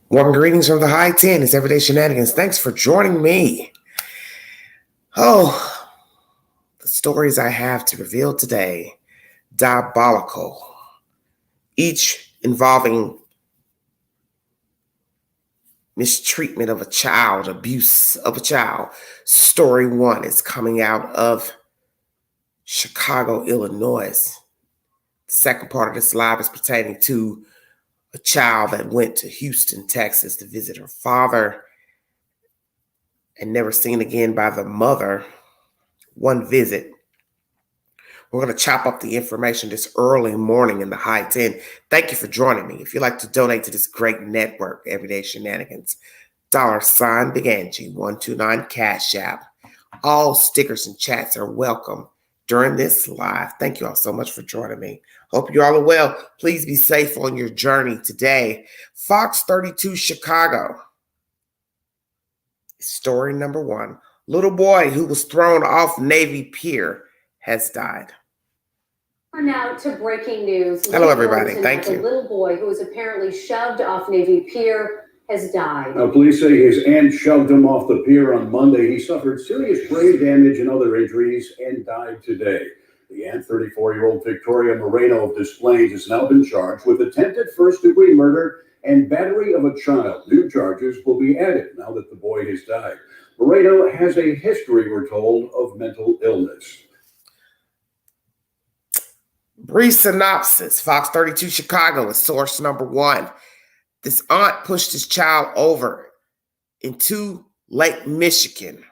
Warm greetings from the high 10. It's Everyday Shenanigans. Thanks for joining me. Oh, the stories I have to reveal today, diabolical, each involving mistreatment of a child, abuse of a child. Story one is coming out of Chicago, Illinois. The second part of this live is pertaining to a child that went to Houston, Texas to visit her father and never seen again by the mother. One visit. We're going to chop up the information this early morning in the high 10. Thank you for joining me. If you'd like to donate to this great network, Everyday Shenanigans, $ Big Angie 129 Cash App. All stickers and chats are welcome during this live. Thank you all so much for joining me. Hope you all are well. Please be safe on your journey today. Fox 32 Chicago. Story number one. Little boy who was thrown off Navy Pier has died. Now to breaking news. Hello, everybody. Thank you. A little boy who was apparently shoved off Navy Pier has died. Now, police say his aunt shoved him off the pier on Monday. He suffered serious brain damage and other injuries and died today. The aunt, 34-year-old Victoria Moreno of Des Plaines, has now been charged with attempted first-degree murder and battery of a child. New charges will be added now that the boy has died. Moreno has a history, we're told, of mental illness. Brief synopsis. Fox 32 Chicago is source number one. This aunt pushed his child over into Lake Michigan.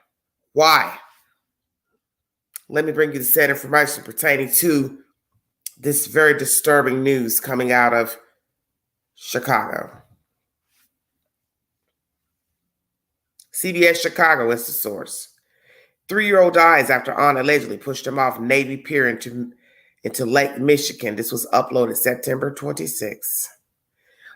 Why? Let me bring you the said information pertaining to this very disturbing news coming out of Chicago. CBS Chicago is the source. 3-year-old dies after aunt allegedly pushed him off Navy Pier into Lake Michigan. This was uploaded September 26.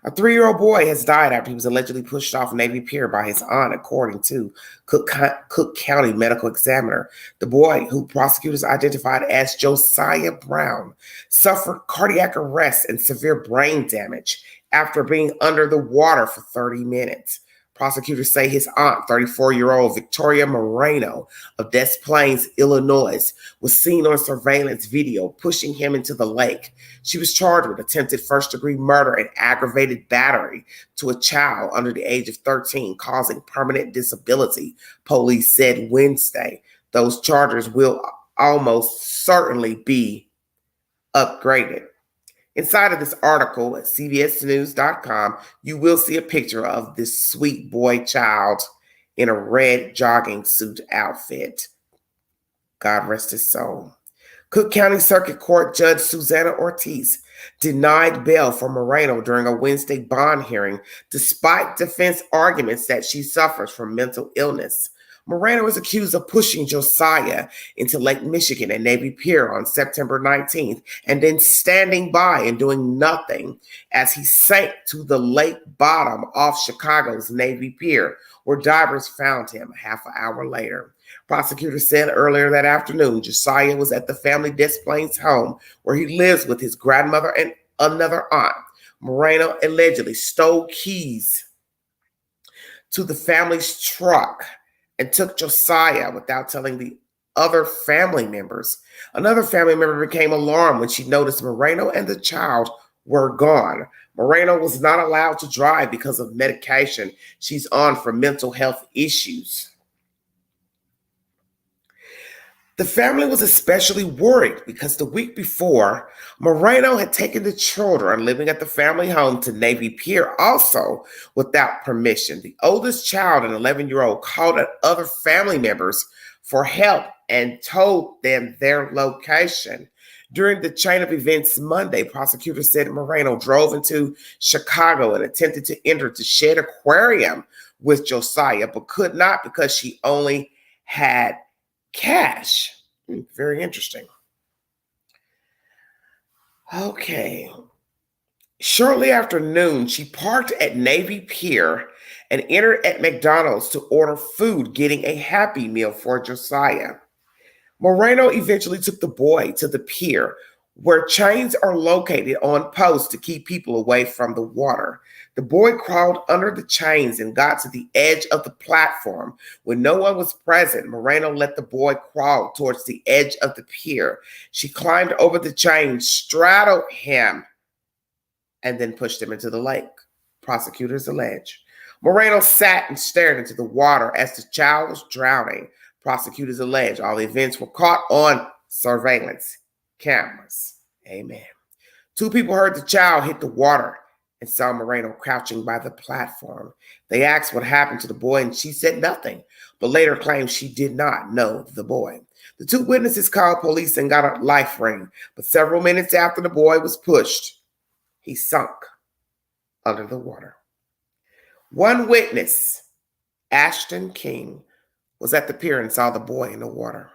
A 3-year-old boy has died after he was allegedly pushed off Navy Pier by his aunt, according to Cook County medical examiner. The boy, who prosecutors identified as Josiah Brown, suffered cardiac arrest and severe brain damage after being under the water for 30 minutes. Prosecutors say his aunt, 34-year-old Victoria Moreno of Des Plaines, Illinois, was seen on surveillance video pushing him into the lake. She was charged with attempted first-degree murder and aggravated battery to a child under the age of 13, causing permanent disability, police said Wednesday. Those charges will almost certainly be upgraded. Inside of this article at cbsnews.com, you will see a picture of this sweet boy child in a red jogging suit outfit. God rest his soul. Cook County Circuit Court Judge Susanna Ortiz denied bail for Moreno during a Wednesday bond hearing, despite defense arguments that she suffers from mental illness. Moreno was accused of pushing Josiah into Lake Michigan and Navy Pier on September 19th and then standing by and doing nothing as he sank to the lake bottom off Chicago's Navy Pier, where divers found him half an hour later. Prosecutors said earlier that afternoon, Josiah was at the family Des Plaines home where he lives with his grandmother and another aunt. Moreno allegedly stole keys to the family's truck and took Josiah without telling the other family members. Another family member became alarmed when she noticed Moreno and the child were gone. Moreno was not allowed to drive because of medication she's on for mental health issues. The family was especially worried because the week before, Moreno had taken the children living at the family home to Navy Pier, also without permission. The oldest child, an 11-year-old, called at other family members for help and told them their location. During the chain of events Monday, prosecutors said Moreno drove into Chicago and attempted to enter the Shed Aquarium with Josiah, but could not because she only had cash. Very interesting. Okay. Shortly after noon, she parked at Navy Pier and entered at McDonald's to order food, getting a Happy Meal for Josiah. Moreno eventually took the boy to the pier, where chains are located on posts to keep people away from the water. The boy crawled under the chains and got to the edge of the platform. When no one was present, Moreno let the boy crawl towards the edge of the pier. She climbed over the chains, straddled him, and then pushed him into the lake, prosecutors allege. Moreno sat and stared into the water as the child was drowning. Prosecutors allege all the events were caught on surveillance cameras. Amen. 2 people heard the child hit the water and saw Moreno crouching by the platform. They asked what happened to the boy, and she said nothing, but later claimed she did not know the boy. The 2 witnesses called police and got a life ring, but several minutes after the boy was pushed, he sunk under the water. One witness, Ashton King, was at the pier and saw the boy in the water.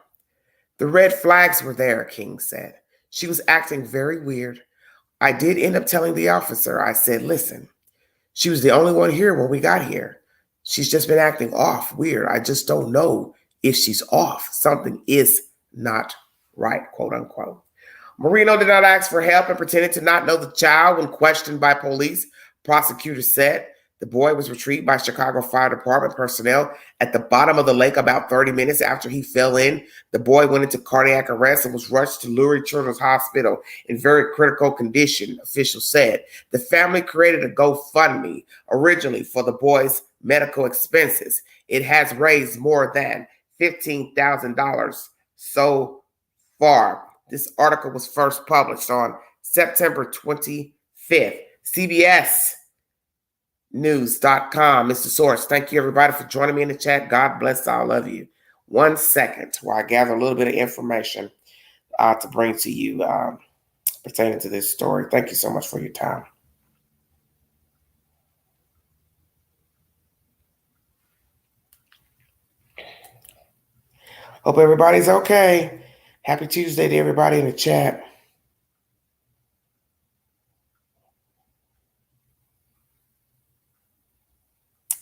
The red flags were there, King said. She was acting very weird. I did end up telling the officer. I said, listen, she was the only one here when we got here. She's just been acting off, weird. I just don't know if she's off. Something is not right, quote unquote. Moreno did not ask for help and pretended to not know the child when questioned by police. Prosecutors said the boy was retrieved by Chicago Fire Department personnel at the bottom of the lake about 30 minutes after he fell in. The boy went into cardiac arrest and was rushed to Lurie Children's Hospital in very critical condition, officials said. The family created a GoFundMe originally for the boy's medical expenses. It has raised more than $15,000 so far. This article was first published on September 25th. CBS News.com. Mr. Source, thank you everybody for joining me in the chat. God bless all of you. 1 second while I gather a little bit of information to bring to you pertaining to this story. Thank you so much for your time. Hope everybody's okay. Happy Tuesday to everybody in the chat.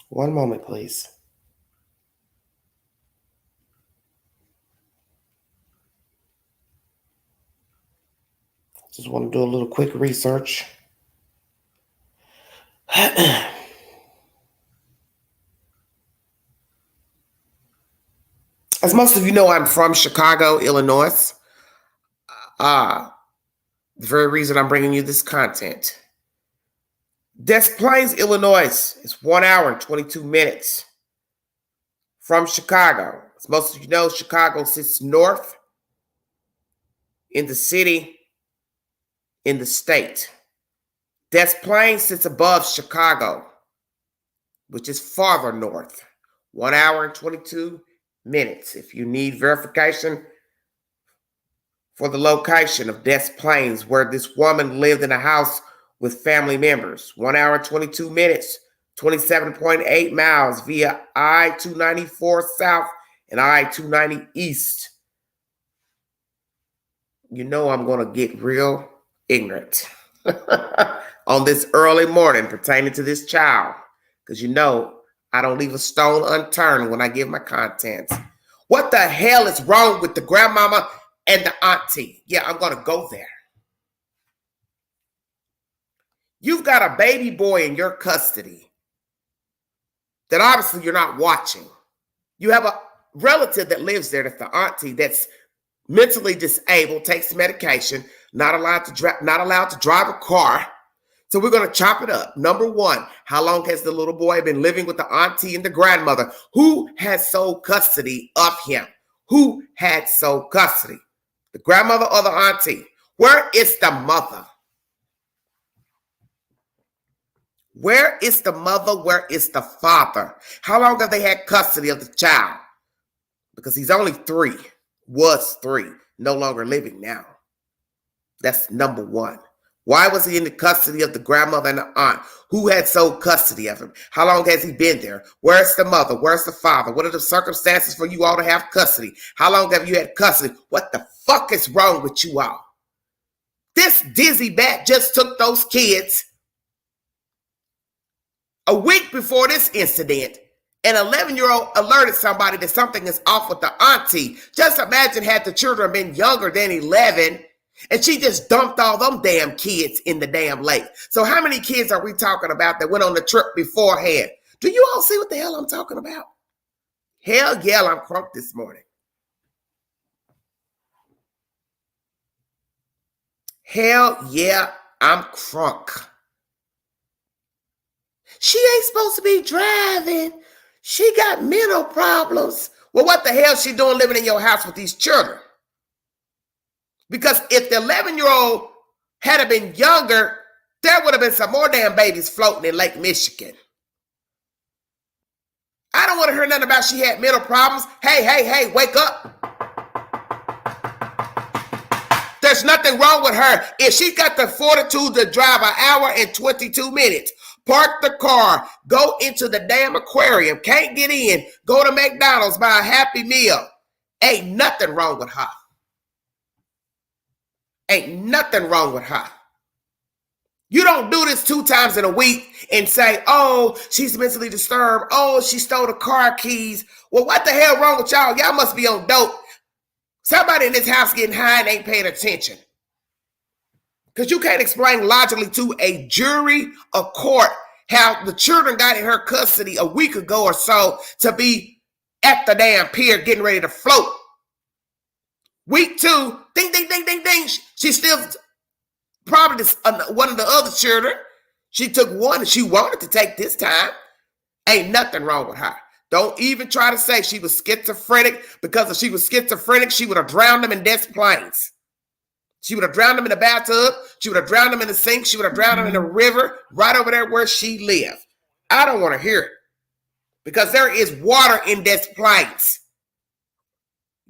One moment, please. Just want to do a little quick research. As most of you know, I'm from Chicago, Illinois. The very reason I'm bringing you this content. Des Plaines, Illinois is 1 hour and 22 minutes from Chicago. As most of you know, Chicago sits north in the city, in the state. Des Plaines sits above Chicago, which is farther north. 1 hour and 22 minutes. If you need verification for the location of Des Plaines, where this woman lived in a house with family members. 1 hour, 22 minutes, 27.8 miles via I-294 South and I-290 East. You know I'm going to get real ignorant on this early morning pertaining to this child, because you know I don't leave a stone unturned when I give my content. What the hell is wrong with the grandmama and the auntie? Yeah, I'm going to go there. You've got a baby boy in your custody that obviously you're not watching. You have a relative that lives there, that's the auntie, that's mentally disabled, takes medication, not allowed to drive a car. So we're going to chop it up. Number one, how long has the little boy been living with the auntie and the grandmother? Who has sole custody of him? Who had sole custody? The grandmother or the auntie? Where is the mother? Where is the mother? Where is the father? How long have they had custody of the child? Because he's only 3, was 3, no longer living now. That's number one. Why was he in the custody of the grandmother and the aunt? Who had sole custody of him? How long has he been there? Where's the mother? Where's the father? What are the circumstances for you all to have custody? How long have you had custody? What the fuck is wrong with you all? This dizzy bat just took those kids a week before this incident. An 11-year-old alerted somebody that something is off with the auntie. Just imagine had the children been younger than 11 And she just dumped all them damn kids in the damn lake. So how many kids are we talking about that went on the trip beforehand? Do you all see what the hell I'm talking about? Hell yeah, I'm crunk this morning. Hell yeah, I'm crunk. She ain't supposed to be driving. She got mental problems. Well, what the hell she doing living in your house with these children? Because if the 11-year-old had been younger, there would have been some more damn babies floating in Lake Michigan. I don't want to hear nothing about she had mental problems. Hey, wake up. There's nothing wrong with her. If she's got the fortitude to drive an hour and 22 minutes, park the car, go into the damn aquarium, can't get in, go to McDonald's, buy a Happy Meal, ain't nothing wrong with her. Ain't nothing wrong with her. You don't do this 2 times in a week and say, oh, she's mentally disturbed. Oh, she stole the car keys. Well, what the hell wrong with y'all? Y'all must be on dope. Somebody in this house getting high and ain't paying attention. Because you can't explain logically to a jury, a court, how the children got in her custody a week ago or so to be at the damn pier getting ready to float. Week 2, ding, ding, ding, ding, ding. She's still probably one of the other children. She took one and she wanted to take this time. Ain't nothing wrong with her. Don't even try to say she was schizophrenic, because if she was schizophrenic, she would have drowned them in Des Plaines. She would have drowned them in the bathtub. She would have drowned them in the sink. She would have drowned them in the river right over there where she lived. I don't want to hear it, because there is water in Des Plaines.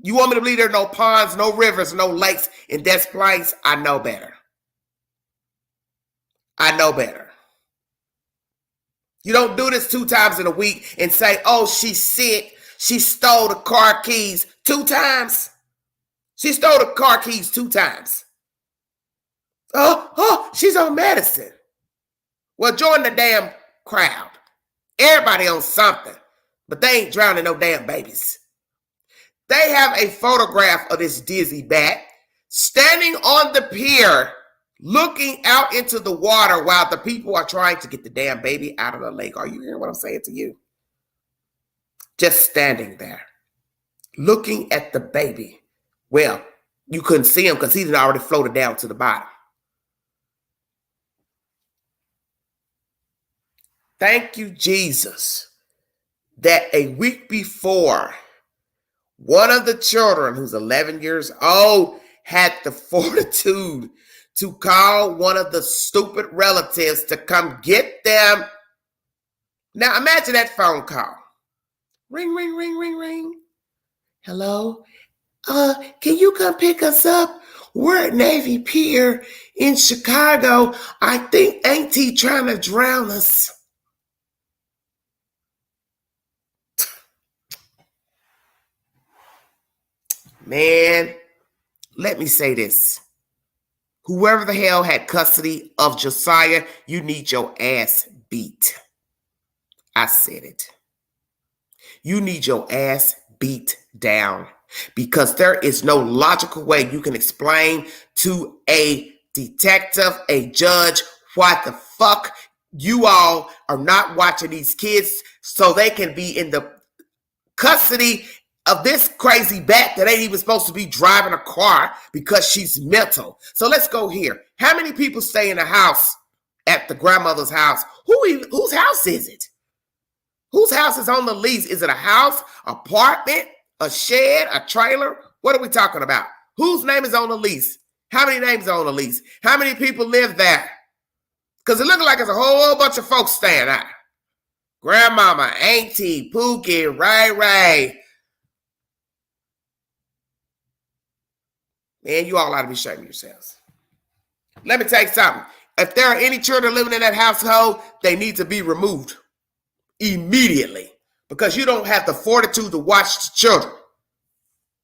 You want me to believe there are no ponds, no rivers, no lakes in Des Plaines? I know better. I know better. You don't do this 2 times in a week and say, oh, she's sick. She stole the car keys 2 times. She stole the car keys 2 times. Oh, she's on medicine. Well, join the damn crowd. Everybody on something, but they ain't drowning no damn babies. They have a photograph of this dizzy bat standing on the pier, looking out into the water while the people are trying to get the damn baby out of the lake. Are you hearing what I'm saying to you? Just standing there, looking at the baby. Well, you couldn't see him because he'd already floated down to the bottom. Thank you, Jesus, that a week before, one of the children, who's 11 years old, had the fortitude to call one of the stupid relatives to come get them. Now imagine that phone call. Ring, ring, ring, ring, ring. Hello? Can you come pick us up? We're at Navy Pier in Chicago. I think Auntie trying to drown us. Man, let me say this. Whoever the hell had custody of Josiah, you need your ass beat. I said it. You need your ass beat down, because there is no logical way you can explain to a detective, a judge, why the fuck you all are not watching these kids so they can be in the custody of this crazy bat that ain't even supposed to be driving a car because she's mental. So let's go here. How many people stay in the house at the grandmother's house? Whose house is it? Whose house is on the lease? Is it a house, apartment, a shed, a trailer? What are we talking about? Whose name is on the lease? How many names are on the lease? How many people live there? Because it looks like it's a whole bunch of folks staying there. Grandmama, Auntie, Pookie, Ray. Man, you all ought to be ashamed of yourselves. Let me tell you something. If there are any children living in that household, they need to be removed immediately, because you don't have the fortitude to watch the children.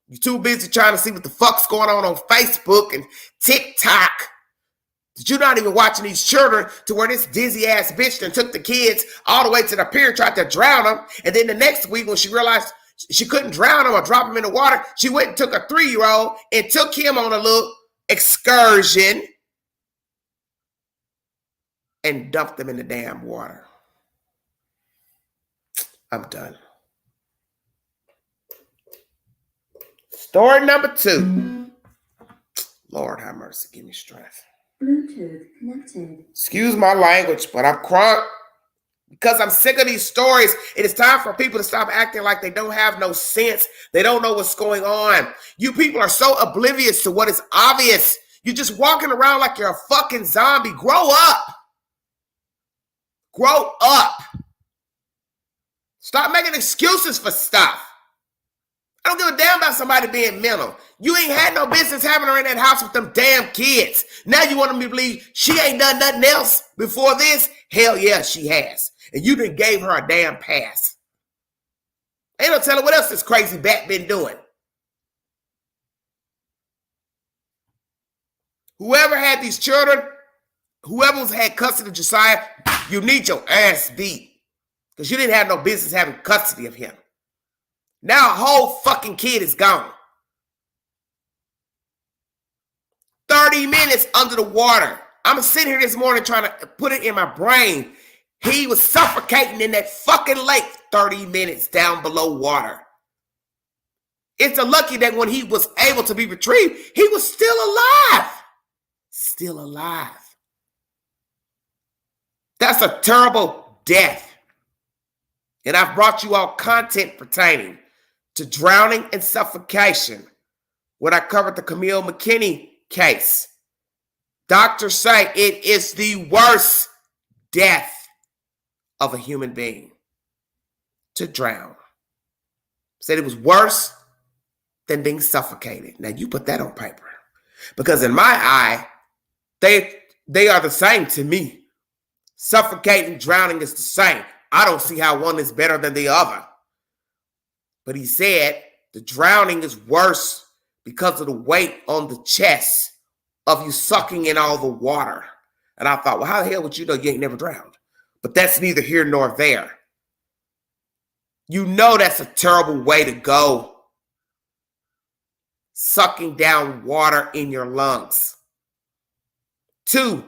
You're too busy trying to see what the fuck's going on Facebook and TikTok. That you're not even watching these children, to where this dizzy ass bitch then took the kids all the way to the pier, tried to drown them. And then the next week, when she realized she couldn't drown them or drop them in the water, she went and took a 3-year-old and took him on a little excursion and dumped them in the damn water. I'm done. Story number 2. Lord have mercy, give me strength. Bluetooth connected. Excuse my language, but I'm crunk because I'm sick of these stories. It is time for people to stop acting like they don't have no sense. They don't know what's going on. You people are so oblivious to what is obvious. You're just walking around like you're a fucking zombie. Grow up. Grow up. Stop making excuses for stuff. I don't give a damn about somebody being mental. You ain't had no business having her in that house with them damn kids. Now you want me to believe she ain't done nothing else before this? Hell yeah, she has. And you done gave her a damn pass. Ain't no telling what else this crazy bat been doing. Whoever had these children, whoever's had custody of Josiah, you need your ass beat. Because you didn't have no business having custody of him. Now a whole fucking kid is gone. 30 minutes under the water. I'm sitting here this morning trying to put it in my brain. He was suffocating in that fucking lake 30 minutes down below water. It's a lucky that when he was able to be retrieved, he was still alive. Still alive. That's a terrible death. And I've brought you all content pertaining to drowning and suffocation when I covered the Camille McKinney case. Doctors say it is the worst death of a human being to drown. Said it was worse than being suffocated. Now you put that on paper. Because in my eye, they are the same to me. Suffocating, drowning is the same. I don't see how one is better than the other. But he said the drowning is worse because of the weight on the chest of you sucking in all the water. And I thought, well, how the hell would you know you ain't never drowned? But that's neither here nor there. You know that's a terrible way to go. Sucking down water in your lungs. 2,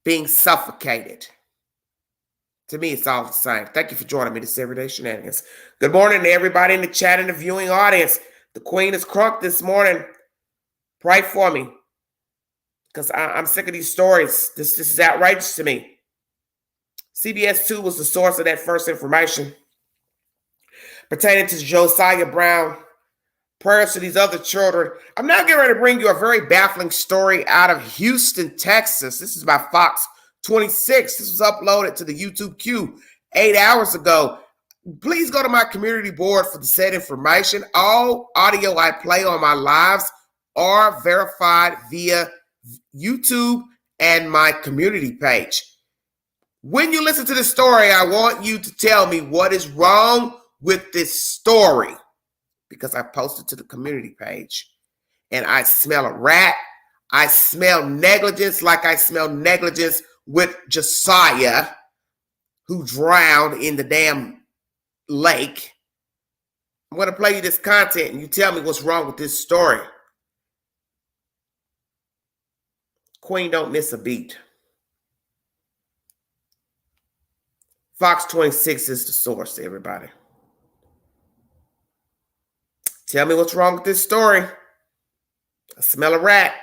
being suffocated. To me, it's all the same. Thank you for joining me this Everyday Shenanigans. Good morning to everybody in the chat and the viewing audience. The Queen is crunk this morning. Pray for me. Because I'm sick of these stories. This is outrageous to me. CBS 2 was the source of that first information pertaining to Josiah Brown. Prayers to these other children. I'm now getting ready to bring you a very baffling story out of Houston, Texas. This is by Fox 26. This was uploaded to the YouTube queue 8 hours ago. Please go to my community board for the said information. All audio I play on my lives are verified via YouTube and my community page. When you listen to this story, I want you to tell me what is wrong with this story, because I posted to the community page and I smell a rat. I smell negligence like I smell negligence with Josiah, who drowned in the damn lake. I'm going to play you this content and you tell me what's wrong with this story. Queen, don't miss a beat. Fox 26 is the source, everybody. Tell me what's wrong with this story. I smell a rat.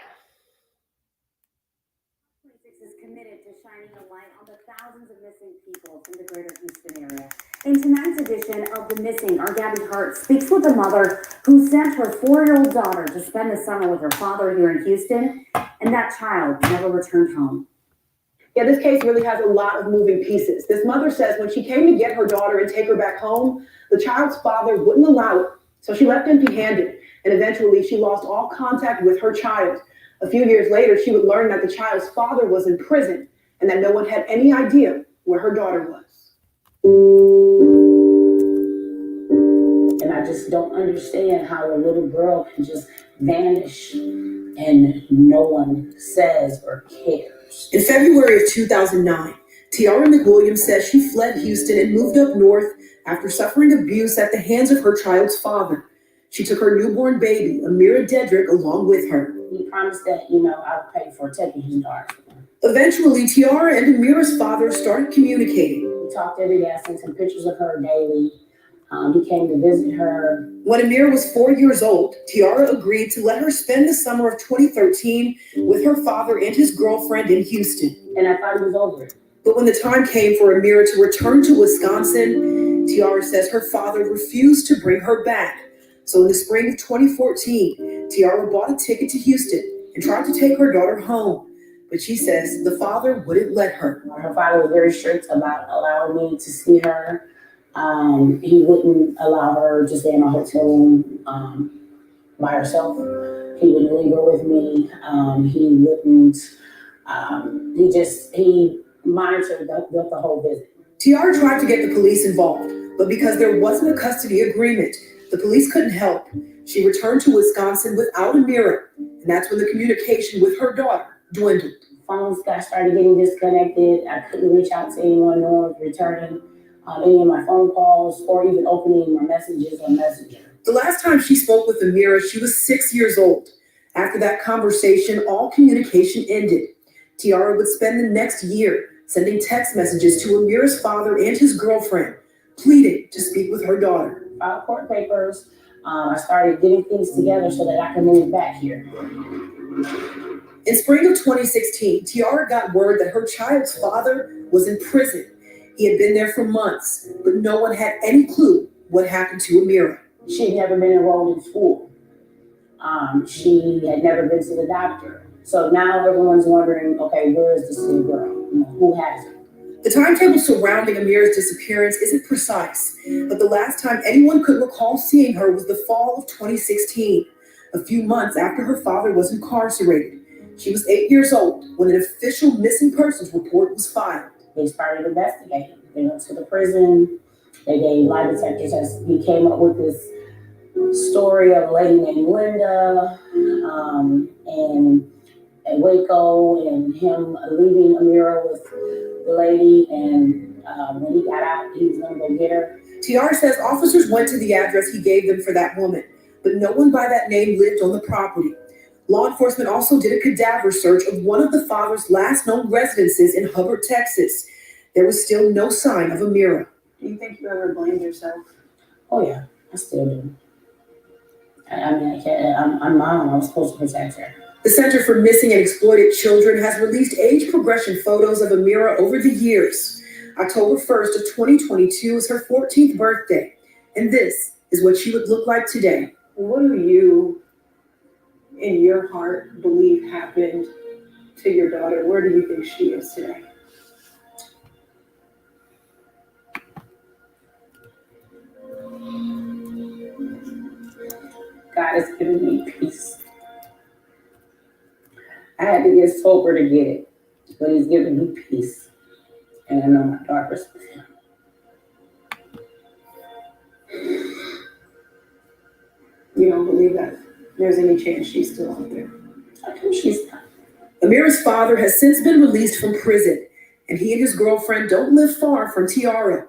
Is committed to shining a light on the thousands of missing people in the greater Houston area. In tonight's edition of The Missing, our Gabby Hart speaks with a mother who sent her 4-year-old daughter to spend the summer with her father here in Houston, and that child never returned home. Yeah, this case really has a lot of moving pieces. This mother says when she came to get her daughter and take her back home, the child's father wouldn't allow it. So she left empty-handed, and eventually she lost all contact with her child. A few years later, she would learn that the child's father was in prison and that no one had any idea where her daughter was. And I just don't understand how a little girl can just vanish and no one says or cares. In February of 2009, Tiara McWilliams says she fled Houston and moved up north after suffering abuse at the hands of her child's father. She took her newborn baby, Amira Dedrick, along with her. he promised that, I would pay for taking his daughter. Eventually, Tiara and Amira's father started communicating. We talked every day. I sent some pictures of her daily. He came to visit her. When Amira was 4 years old, Tiara agreed to let her spend the summer of 2013 with her father and his girlfriend in Houston. And I thought he was over it. But when the time came for Amira to return to Wisconsin, Tiara says her father refused to bring her back. So in the spring of 2014, Tiara bought a ticket to Houston and tried to take her daughter home. But she says the father wouldn't let her. Her father was very strict about allowing me to see her. He wouldn't allow her to stay in a hotel room by herself. He wouldn't leave her with me. He wouldn't. He monitored the whole visit. Tiara tried to get the police involved, but because there wasn't a custody agreement, the police couldn't help. She returned to Wisconsin without Amira, and that's when the communication with her daughter dwindled. Phones started getting disconnected. I couldn't reach out to anyone. No one was returning any of my phone calls or even opening my messages on Messenger. The last time she spoke with Amira, she was 6 years old. After that conversation, all communication ended. Tiara would spend the next year sending text messages to Amira's father and his girlfriend, pleading to speak with her daughter. Filed court papers. I started getting things together so that I could move back here. In spring of 2016, Tiara got word that her child's father was in prison. He had been there for months, but no one had any clue what happened to Amira. She'd never been enrolled in school. She had never been to the doctor. So now everyone's wondering, okay, where is this little girl? Who has her? The timetable surrounding Amira's disappearance isn't precise, but the last time anyone could recall seeing her was the fall of 2016, a few months after her father was incarcerated. She was 8 years old when an official missing persons report was filed. They started investigating. They went to the prison. They gave lie detector tests. We came up with this story of a lady named Linda and Waco and him leaving Amira with the lady. And when he got out, he was going to go get her. Tiara says officers went to the address he gave them for that woman, but no one by that name lived on the property. Law enforcement also did a cadaver search of one of the father's last known residences in Hubbard, Texas. There was still no sign of Amira. Do you think you ever blamed yourself? Oh, yeah, I still do. I'm mom. I was supposed to protect her. The Center for Missing and Exploited Children has released age progression photos of Amira over the years. October 1st of 2022 is her 14th birthday, and this is what she would look like today. What do you, in your heart, believe happened to your daughter? Where do you think she is today? God has given me peace. I had to get sober to get it, but he's given me peace. And I know my daughter's with him. You don't believe that there's any chance she's still out there? I know she's not. Amira's father has since been released from prison, and he and his girlfriend don't live far from Tiara.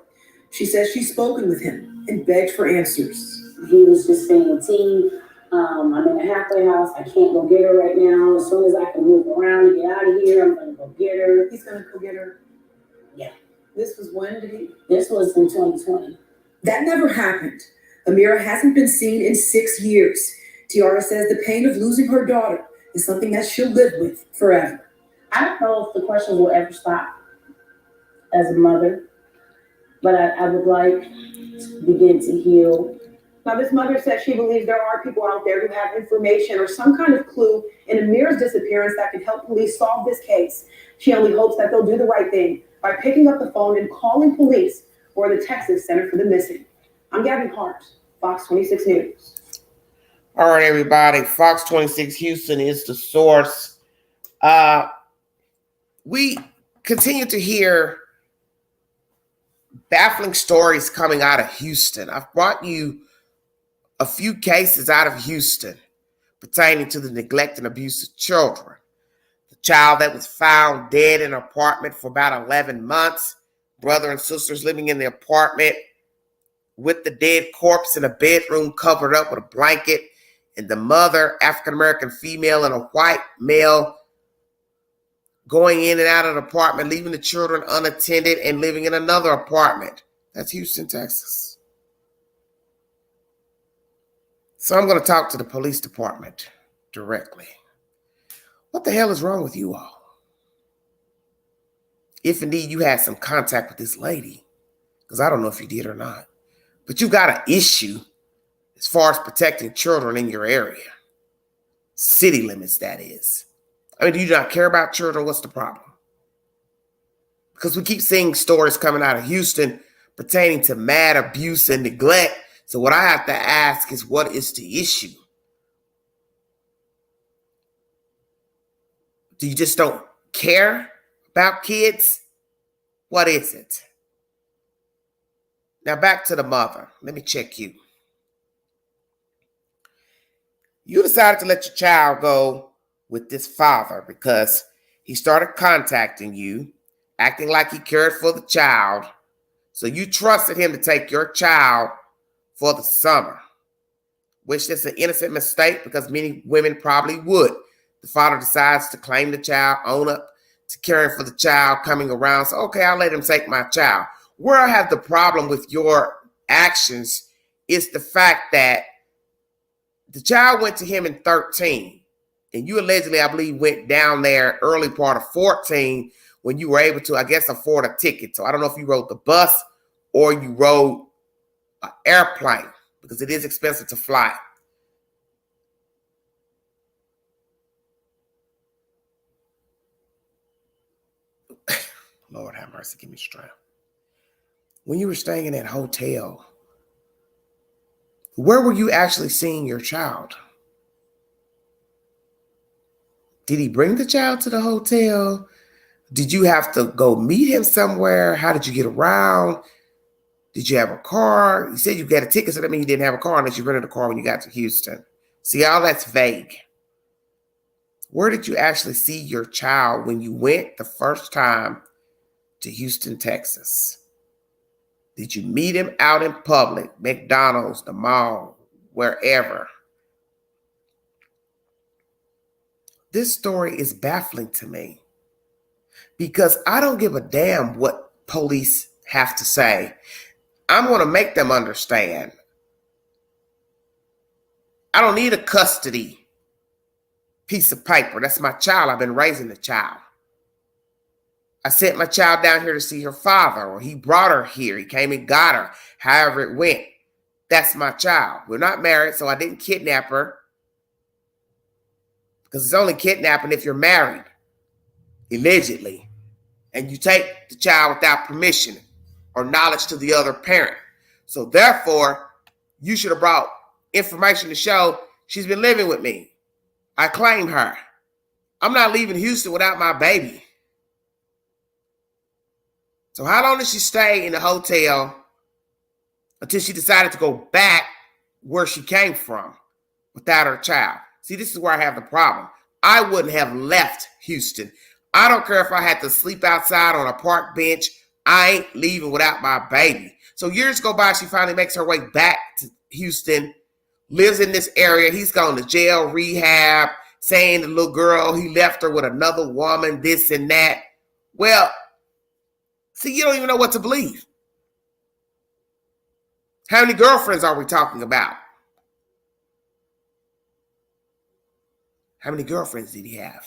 She says she's spoken with him and begged for answers. He was just saying, T, I'm in a halfway house. I can't go get her right now. As soon as I can move around and get out of here, I'm going to go get her. He's going to go get her? Yeah. This was when did he? This was in 2020. That never happened. Amira hasn't been seen in 6 years. Tiara says the pain of losing her daughter is something that she'll live with forever. I don't know if the questions will ever stop as a mother, but I would like to begin to heal. Now, this mother says she believes there are people out there who have information or some kind of clue in Amira's disappearance that could help police solve this case. She only hopes that they'll do the right thing by picking up the phone and calling police or the Texas Center for the Missing. I'm Gabby Hart, Fox 26 News. All right, everybody. Fox 26 Houston is the source. We continue to hear baffling stories coming out of Houston. I've brought you a few cases out of Houston pertaining to the neglect and abuse of children. The child that was found dead in an apartment for about 11 months, brother and sisters living in the apartment with the dead corpse in a bedroom covered up with a blanket and the mother, African-American female, and a white male going in and out of the apartment, leaving the children unattended and living in another apartment. That's Houston, Texas. So I'm going to talk to the police department directly. What the hell is wrong with you all? If indeed you had some contact with this lady, because I don't know if you did or not, but you got an issue as far as protecting children in your area. City limits, that is. I mean, do you not care about children? What's the problem? Because we keep seeing stories coming out of Houston pertaining to mad abuse and neglect. So what I have to ask is, what is the issue? Do you just don't care about kids? What is it? Now back to the mother. Let me check you. You decided to let your child go with this father because he started contacting you, acting like he cared for the child. So you trusted him to take your child for the summer, which is an innocent mistake because many women probably would. The father decides to claim the child, own up to caring for the child, coming around. So, okay, I'll let him take my child. Where I have the problem with your actions is the fact that the child went to him in 13, and you allegedly, I believe, went down there early part of 14 when you were able to, I guess, afford a ticket. So I don't know if you rode the bus or you rode an airplane, because it is expensive to fly. Lord have mercy, give me strength. When you were staying in that hotel, where were you actually seeing your child? Did he bring the child to the hotel? Did you have to go meet him somewhere? How did you get around? Did you have a car? You said you got a ticket, so that means you didn't have a car unless you rented a car when you got to Houston. See, all that's vague. Where did you actually see your child when you went the first time to Houston, Texas? Did you meet him out in public, McDonald's, the mall, wherever? This story is baffling to me because I don't give a damn what police have to say. I'm going to make them understand. I don't need a custody piece of paper. That's my child. I've been raising the child. I sent my child down here to see her father, or he brought her here. He came and got her, however it went. That's my child. We're not married, so I didn't kidnap her, because it's only kidnapping if you're married, allegedly, and you take the child without permission or knowledge to the other parent. So therefore, you should have brought information to show she's been living with me. I claim her. I'm not leaving Houston without my baby. So how long did she stay in the hotel until she decided to go back where she came from without her child? See, this is where I have the problem. I wouldn't have left Houston. I don't care if I had to sleep outside on a park bench. I ain't leaving without my baby. So years go by, she finally makes her way back to Houston, lives in this area. He's gone to jail, rehab, saying the little girl, he left her with another woman, this and that. Well, see, you don't even know what to believe. How many girlfriends are we talking about? How many girlfriends did he have?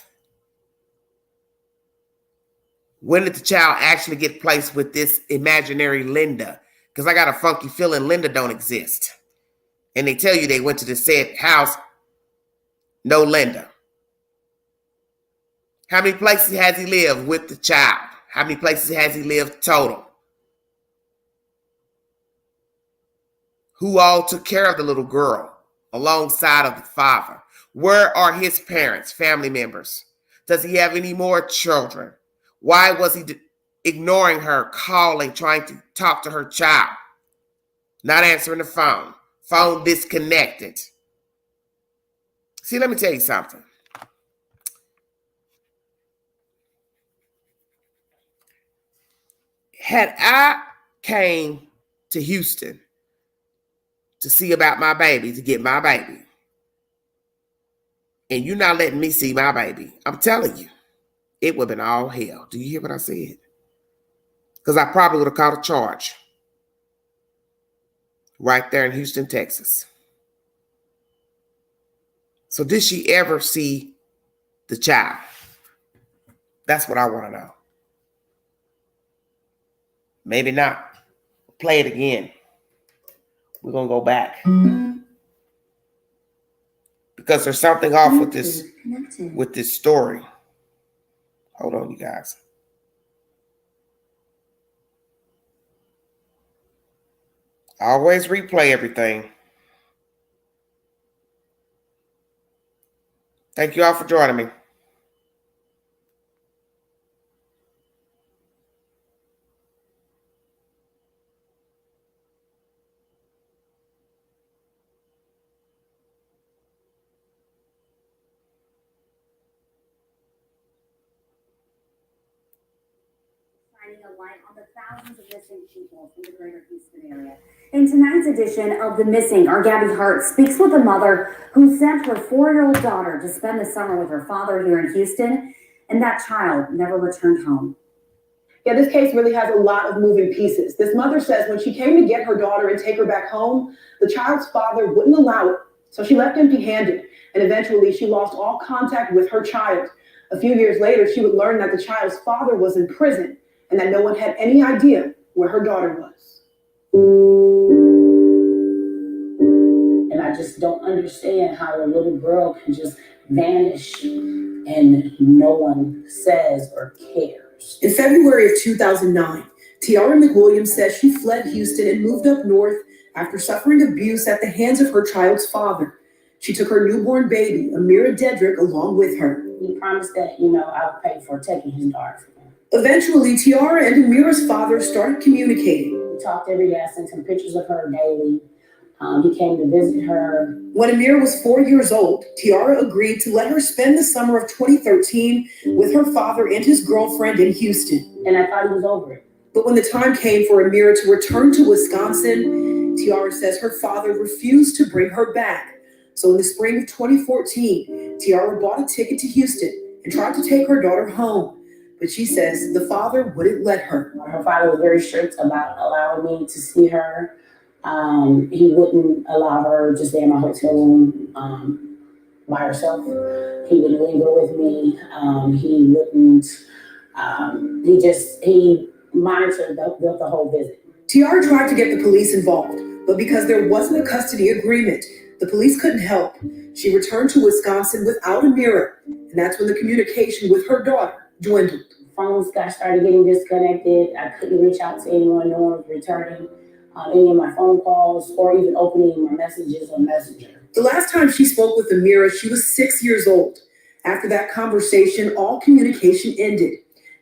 When did the child actually get placed with this imaginary Linda? Because I got a funky feeling Linda don't exist. And they tell you they went to the said house, no Linda. How many places has he lived with the child? How many places has he lived total? Who all took care of the little girl alongside of the father? Where are his parents, family members? Does he have any more children? Why was he ignoring her, calling, trying to talk to her child? Not answering the phone. Phone disconnected. See, let me tell you something. Had I came to Houston to see about my baby, to get my baby, and you're not letting me see my baby, I'm telling you, it would have been all hell. Do you hear what I said? Because I probably would have caught a charge right there in Houston, Texas. So did she ever see the child? That's what I want to know. Maybe not. Play it again. We're going to go back. Because there's something off with this story. Hold on, you guys. I always replay everything. Thank you all for joining me. Shining a light on the thousands of missing people in the greater Houston area. In tonight's edition of The Missing, our Gabby Hart speaks with a mother who sent her 4-year-old daughter to spend the summer with her father here in Houston, and that child never returned home. Yeah, this case really has a lot of moving pieces. This mother says when she came to get her daughter and take her back home, the child's father wouldn't allow it. So she left empty-handed, and eventually she lost all contact with her child. A few years later, she would learn that the child's father was in prison and that no one had any idea where her daughter was. And I just don't understand how a little girl can just vanish and no one says or cares. In February of 2009, Tiara McWilliams says she fled Houston and moved up north after suffering abuse at the hands of her child's father. She took her newborn baby, Amira Dedrick, along with her. He promised that, I would pay for taking his daughter from him. Eventually, Tiara and Amira's father started communicating. We talked every day. I sent him pictures of her daily. He came to visit her. When Amira was 4 years old, Tiara agreed to let her spend the summer of 2013 with her father and his girlfriend in Houston. And I thought he was over it. But when the time came for Amira to return to Wisconsin, Tiara says her father refused to bring her back. So in the spring of 2014, Tiara bought a ticket to Houston and tried to take her daughter home. But she says the father wouldn't let her. Her father was very strict about allowing me to see her. He wouldn't allow her to stay in my hotel room by herself. He wouldn't leave her with me. He wouldn't. He monitored the whole visit. Tiara tried to get the police involved, but because there wasn't a custody agreement, the police couldn't help. She returned to Wisconsin without Amira, and that's when the communication with her daughter dwindled. Phones started getting disconnected. I couldn't reach out to anyone. No one was returning any of my phone calls or even opening my messages on Messenger. The last time she spoke with Amira, she was 6 years old. After that conversation, all communication ended.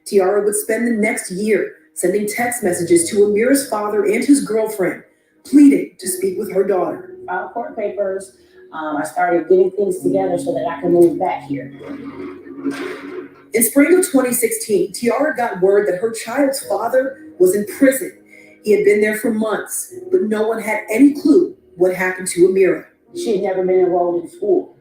Tiara would spend the next year sending text messages to Amira's father and his girlfriend, pleading to speak with her daughter. Filed court papers. I started getting things together so that I could move back here. In spring of 2016, Tiara got word that her child's father was in prison. He had been there for months, but no one had any clue what happened to Amira. She had never been enrolled in school.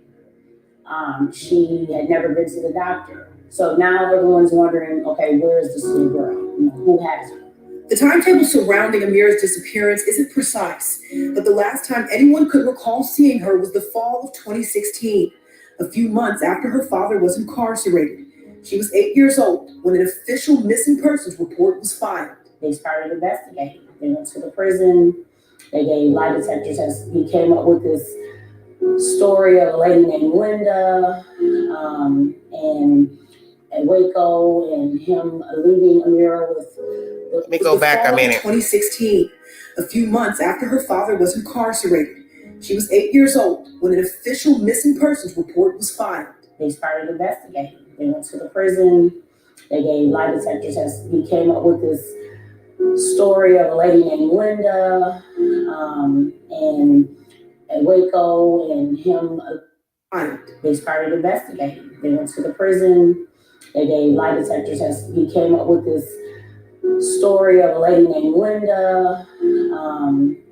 She had never been to the doctor. So now everyone's wondering, okay, where is this little girl? Who has her? The timetable surrounding Amira's disappearance isn't precise, but the last time anyone could recall seeing her was the fall of 2016, a few months after her father was incarcerated. She was 8 years old when an official missing persons report was filed. They started investigating. They went to the prison. They gave lie detectors. He came up with this story of a lady named Linda and Waco and him leaving Amira with. Let me go back a minute. 2016, a few months after her father was incarcerated. She was 8 years old when an official missing persons report was filed. They started investigating. They went to the prison. They gave lie detectors. He came up with this story of a lady named Linda and Waco and him. They started investigating. They went to the prison. They gave lie detectors. He came up with this story of a lady named Linda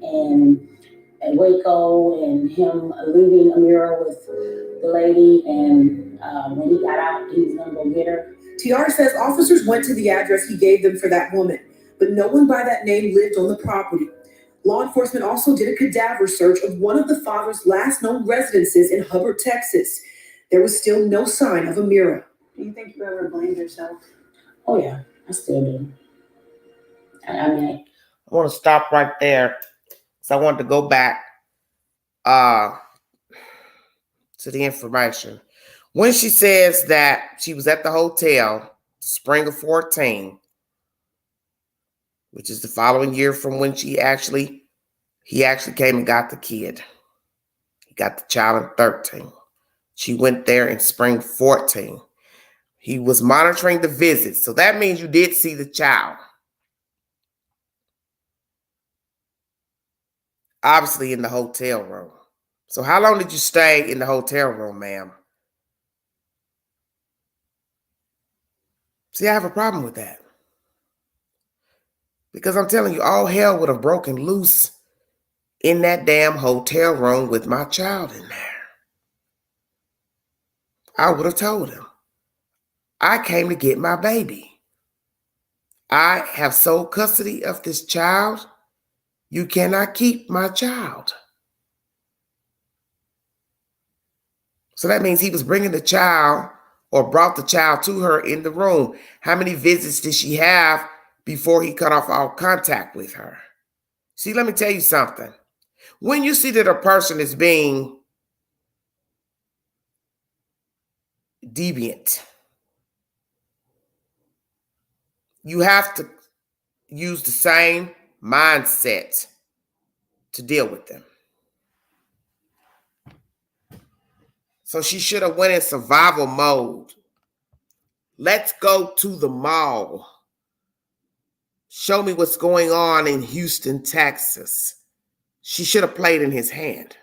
and at Waco and him leaving Amira with the lady, and when he got out, he was gonna go get her. TR says officers went to the address he gave them for that woman, but no one by that name lived on the property. Law enforcement also did a cadaver search of one of the father's last known residences in Hubbard, Texas. There was still no sign of Amira. Do you think you ever blamed yourself? Oh yeah, I still do. I mean, I want to stop right there. So I wanted to go back to the information. When she says that she was at the hotel spring of 14, which is the following year from when he actually came and got the kid. He got the child in 13. She went there in spring 14. He was monitoring the visits. So that means you did see the child. Obviously in the hotel room. So how long did you stay in the hotel room, ma'am? See, I have a problem with that. Because I'm telling you, all hell would have broken loose in that damn hotel room with my child in there. I would have told him, I came to get my baby. I have sole custody of this child. You cannot keep my child. So that means he was bringing the child or brought the child to her in the room. How many visits did she have before he cut off all contact with her? See, let me tell you something. When you see that a person is being deviant, you have to use the same mindset to deal with them. So she should have went in survival mode. Let's go to the mall. Show me what's going on in Houston, Texas. She should have played in his hand.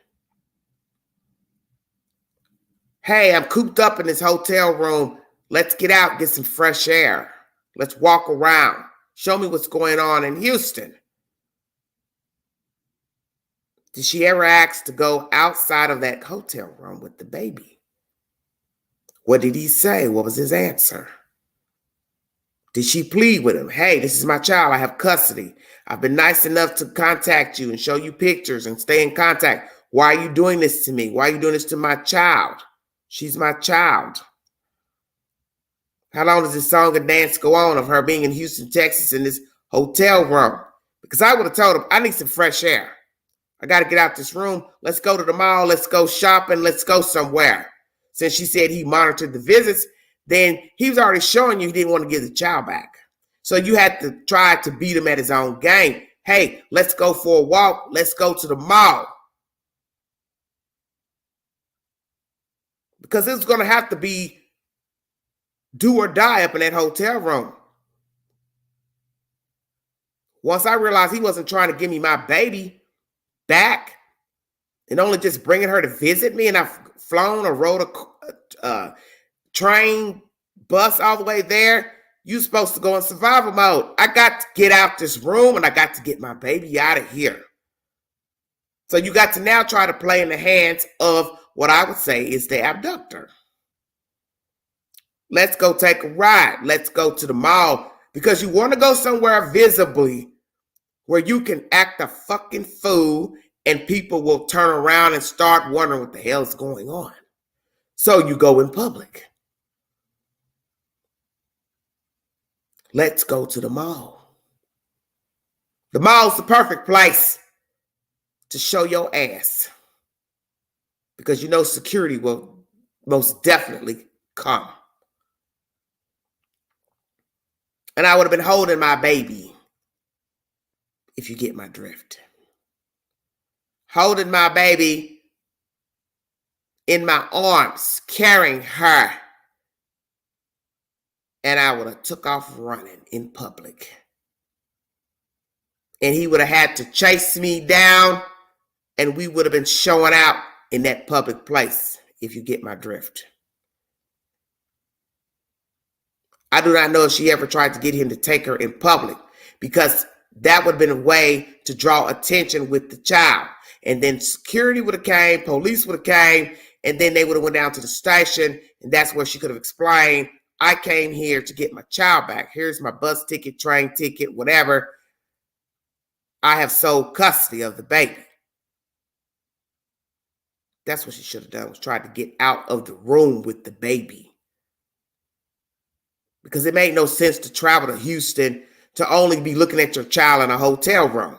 Hey, I'm cooped up in this hotel room. Let's get out, get some fresh air. Let's walk around. Show me what's going on in Houston. Did she ever ask to go outside of that hotel room with the baby? What did he say? What was his answer? Did she plead with him? Hey, this is my child. I have custody. I've been nice enough to contact you and show you pictures and stay in contact. Why are you doing this to me? Why are you doing this to my child? She's my child. How long does this song and dance go on of her being in Houston, Texas in this hotel room? Because I would have told him, I need some fresh air. I got to get out this room. Let's go to the mall. Let's go shopping. Let's go somewhere. Since she said he monitored the visits, then he was already showing you he didn't want to give the child back. So you had to try to beat him at his own game. Hey, let's go for a walk. Let's go to the mall. Because it's going to have to be do or die up in that hotel room. Once I realized he wasn't trying to give me my baby back and only just bringing her to visit me, and I've flown or rode a train, bus all the way there, you're supposed to go in survival mode. I got to get out this room and I got to get my baby out of here. So you got to now try to play in the hands of what I would say is the abductor. Let's go take a ride. Let's go to the mall because you want to go somewhere visibly where you can act a fucking fool and people will turn around and start wondering what the hell is going on. So you go in public. Let's go to the mall. The mall's the perfect place to show your ass because you know security will most definitely come. And I would have been holding my baby, if you get my drift. Holding my baby in my arms, carrying her. And I would have took off running in public. And he would have had to chase me down, and we would have been showing out in that public place, if you get my drift. I do not know if she ever tried to get him to take her in public, because that would have been a way to draw attention with the child. and then security would have came, police would have came, and then they would have went down to the station, and that's where she could have explained, I came here to get my child back. Here's my bus ticket, train ticket, whatever. I have sole custody of the baby. That's what she should have done, was tried to get out of the room with the baby. Because it made no sense to travel to Houston to only be looking at your child in a hotel room.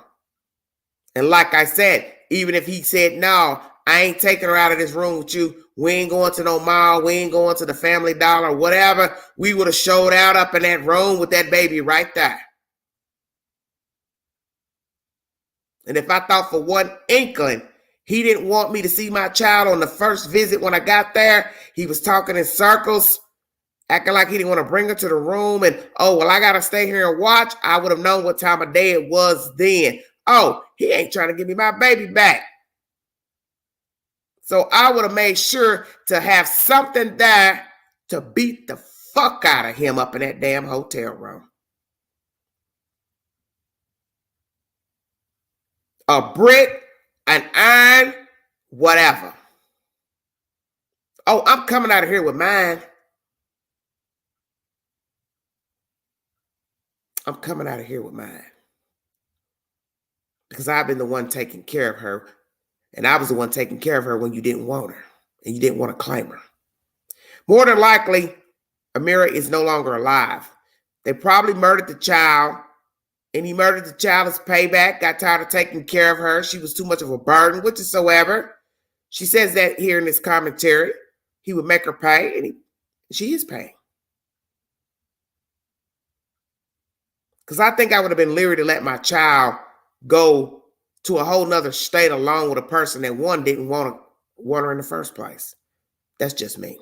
And like I said, even if he said, no, I ain't taking her out of this room with you. We ain't going to no mall. We ain't going to the Family Dollar, whatever. We would have showed out up in that room with that baby right there. And if I thought for one inkling he didn't want me to see my child on the first visit when I got there, he was talking in circles, acting like he didn't want to bring her to the room. And, oh, well, I got to stay here and watch. I would have known what time of day it was then. Oh, he ain't trying to give me my baby back. So I would have made sure to have something there to beat the fuck out of him up in that damn hotel room. A brick, an iron, whatever. Oh, I'm coming out of here with mine. I'm coming out of here with mine. Because I've been the one taking care of her. And I was the one taking care of her when you didn't want her. And you didn't want to claim her. More than likely, Amira is no longer alive. They probably murdered the child. And he murdered the child as payback. Got tired of taking care of her. She was too much of a burden, whatsoever. She says that here in this commentary. He would make her pay. And she is paying. Because I think I would have been leery to let my child go to a whole nother state along with a person that one didn't want her in the first place. That's just me.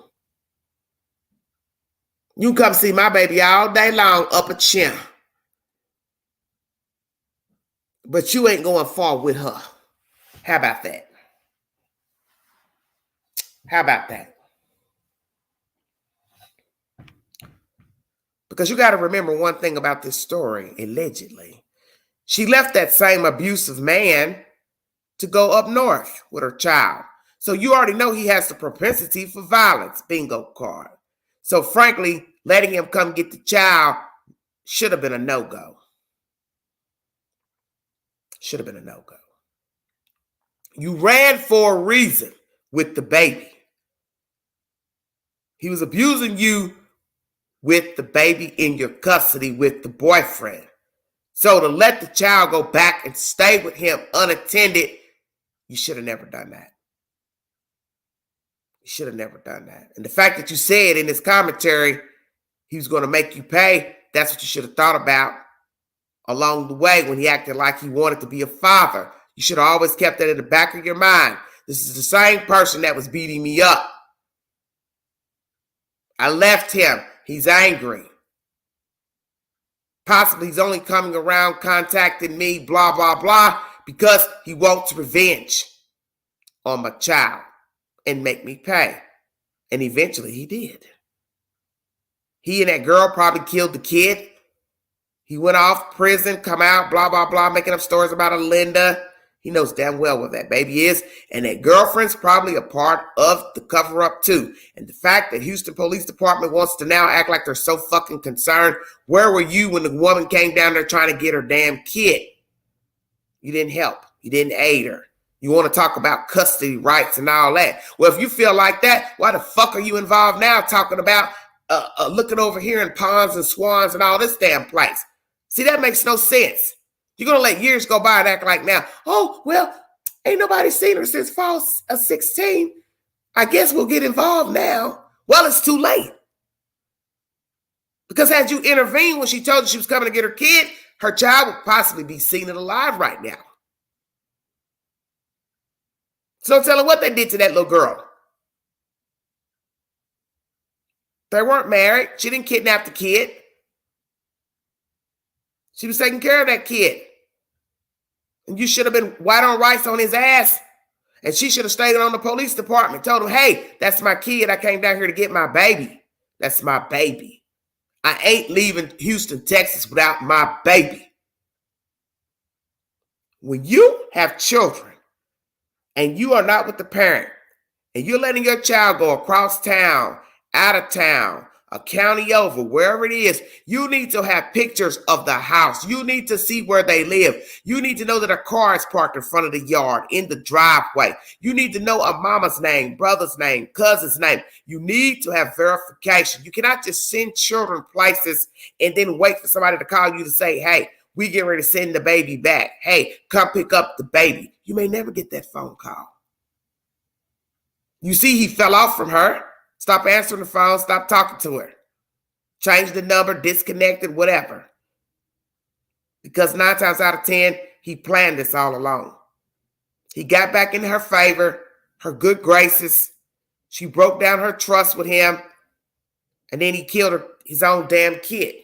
You come see my baby all day long up a chin. But you ain't going far with her. How about that? How about that? Because you got to remember one thing about this story, allegedly. She left that same abusive man to go up north with her child. So you already know he has the propensity for violence, bingo card. So frankly, letting him come get the child should have been a no-go. Should have been a no-go. You ran for a reason with the baby. He was abusing you with the baby in your custody with the boyfriend. So to let the child go back and stay with him unattended, you should have never done that. You should have never done that. And the fact that you said in this commentary he was going to make you pay, that's what you should have thought about along the way when he acted like he wanted to be a father. You should have always kept that in the back of your mind. This is the same person that was beating me up. I left him. He's angry. Possibly he's only coming around contacting me, blah, blah, blah, because he wants revenge on my child and make me pay. And eventually he did. He and that girl probably killed the kid. He went off prison, come out, blah, blah, blah, making up stories about a Linda. He knows damn well where that baby is. And that girlfriend's probably a part of the cover-up too. And the fact that Houston Police Department wants to now act like they're so fucking concerned. Where were you when the woman came down there trying to get her damn kid? You didn't help. You didn't aid her. You want to talk about custody rights and all that. Well, if you feel like that, why the fuck are you involved now talking about looking over here in ponds and swans and all this damn place? See, that makes no sense. You're going to let years go by and act like now, oh, well, ain't nobody seen her since fall of 16. I guess we'll get involved now. Well, it's too late. Because had you intervened when she told you she was coming to get her kid, her child would possibly be seen and alive right now. So tell her what they did to that little girl. They weren't married. She didn't kidnap the kid. She was taking care of that kid. And you should have been white on rice on his ass. And she should have stayed on the police department. Told him, hey, that's my kid. I came down here to get my baby. That's my baby. I ain't leaving Houston, Texas without my baby. When you have children and you are not with the parent, and you're letting your child go across town, out of town, a county over, wherever it is, you need to have pictures of the house. You need to see where they live. You need to know that a car is parked in front of the yard, in the driveway. You need to know a mama's name, brother's name, cousin's name. You need to have verification. You cannot just send children places and then wait for somebody to call you to say, hey, we get ready to send the baby back. Hey, come pick up the baby. You may never get that phone call. You see, he fell off from her. Stop answering the phone. Stop talking to her. Change the number, disconnected, whatever. Because 9 times out of 10, he planned this all along. He got back in her favor, her good graces. She broke down her trust with him. And then he killed his own damn kid.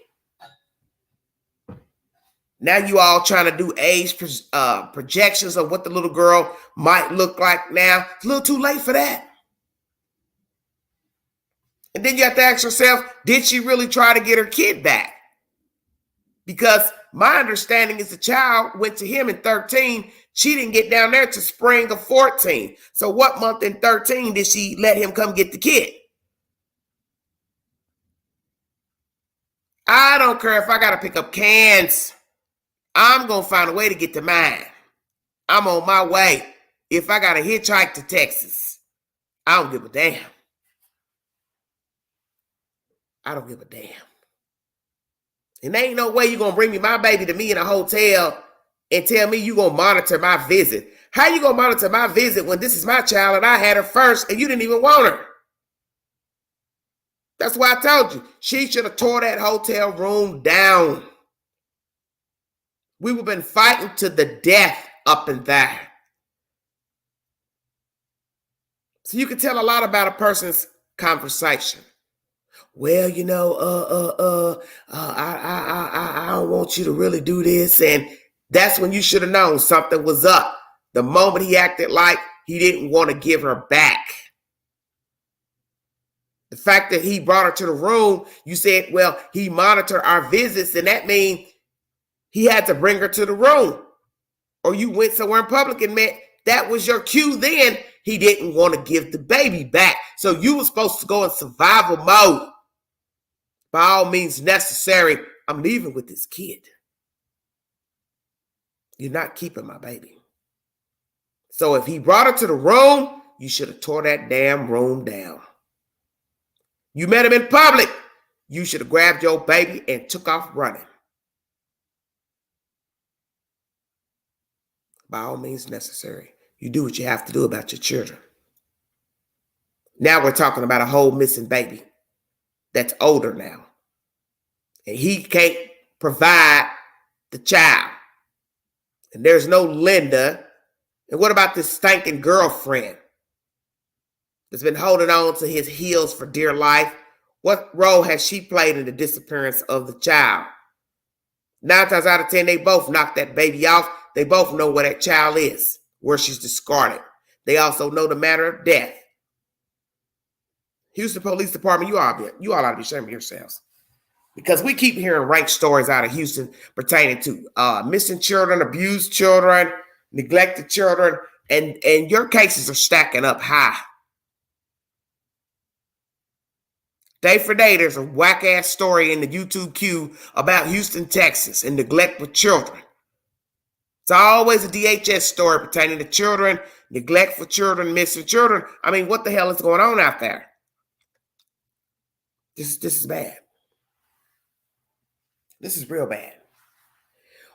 Now you all trying to do age projections of what the little girl might look like now. It's a little too late for that. And then you have to ask yourself, did she really try to get her kid back? Because my understanding is the child went to him in 13. She didn't get down there to spring of 14. So what month in 13 did she let him come get the kid? I don't care if I got to pick up cans. I'm going to find a way to get to mine. I'm on my way. If I got to hitchhike to Texas, I don't give a damn. I don't give a damn. And there ain't no way you're going to bring me my baby to me in a hotel and tell me you're going to monitor my visit. How you going to monitor my visit when this is my child and I had her first and you didn't even want her? That's why I told you. She should have tore that hotel room down. We would have been fighting to the death up in there. So you can tell a lot about a person's conversation. Well, you know, I don't want you to really do this. And that's when you should have known something was up. The moment he acted like he didn't want to give her back. The fact that he brought her to the room, you said, well, he monitored our visits, and that means he had to bring her to the room. Or you went somewhere in public and met, that was your cue then. He didn't want to give the baby back. So you were supposed to go in survival mode. By all means necessary, I'm leaving with this kid. You're not keeping my baby. So if he brought her to the room, you should have tore that damn room down. You met him in public, you should have grabbed your baby and took off running. By all means necessary. You do what you have to do about your children. Now we're talking about a whole missing baby that's older now. And he can't provide the child. And there's no Linda. And what about this stinking girlfriend that's been holding on to his heels for dear life? What role has she played in the disappearance of the child? 9 times out of 10, they both knocked that baby off. They both know where that child is, where she's discarded. They also know the manner of death. Houston Police Department, you all ought to be ashamed of yourselves. Because we keep hearing rank stories out of Houston pertaining to missing children, abused children, neglected children, and your cases are stacking up high. Day for day, there's a whack-ass story in the YouTube queue about Houston, Texas, and neglect with children. It's always a DHS story pertaining to children, neglect for children, missing children. I mean, what the hell is going on out there? This is bad. This is real bad.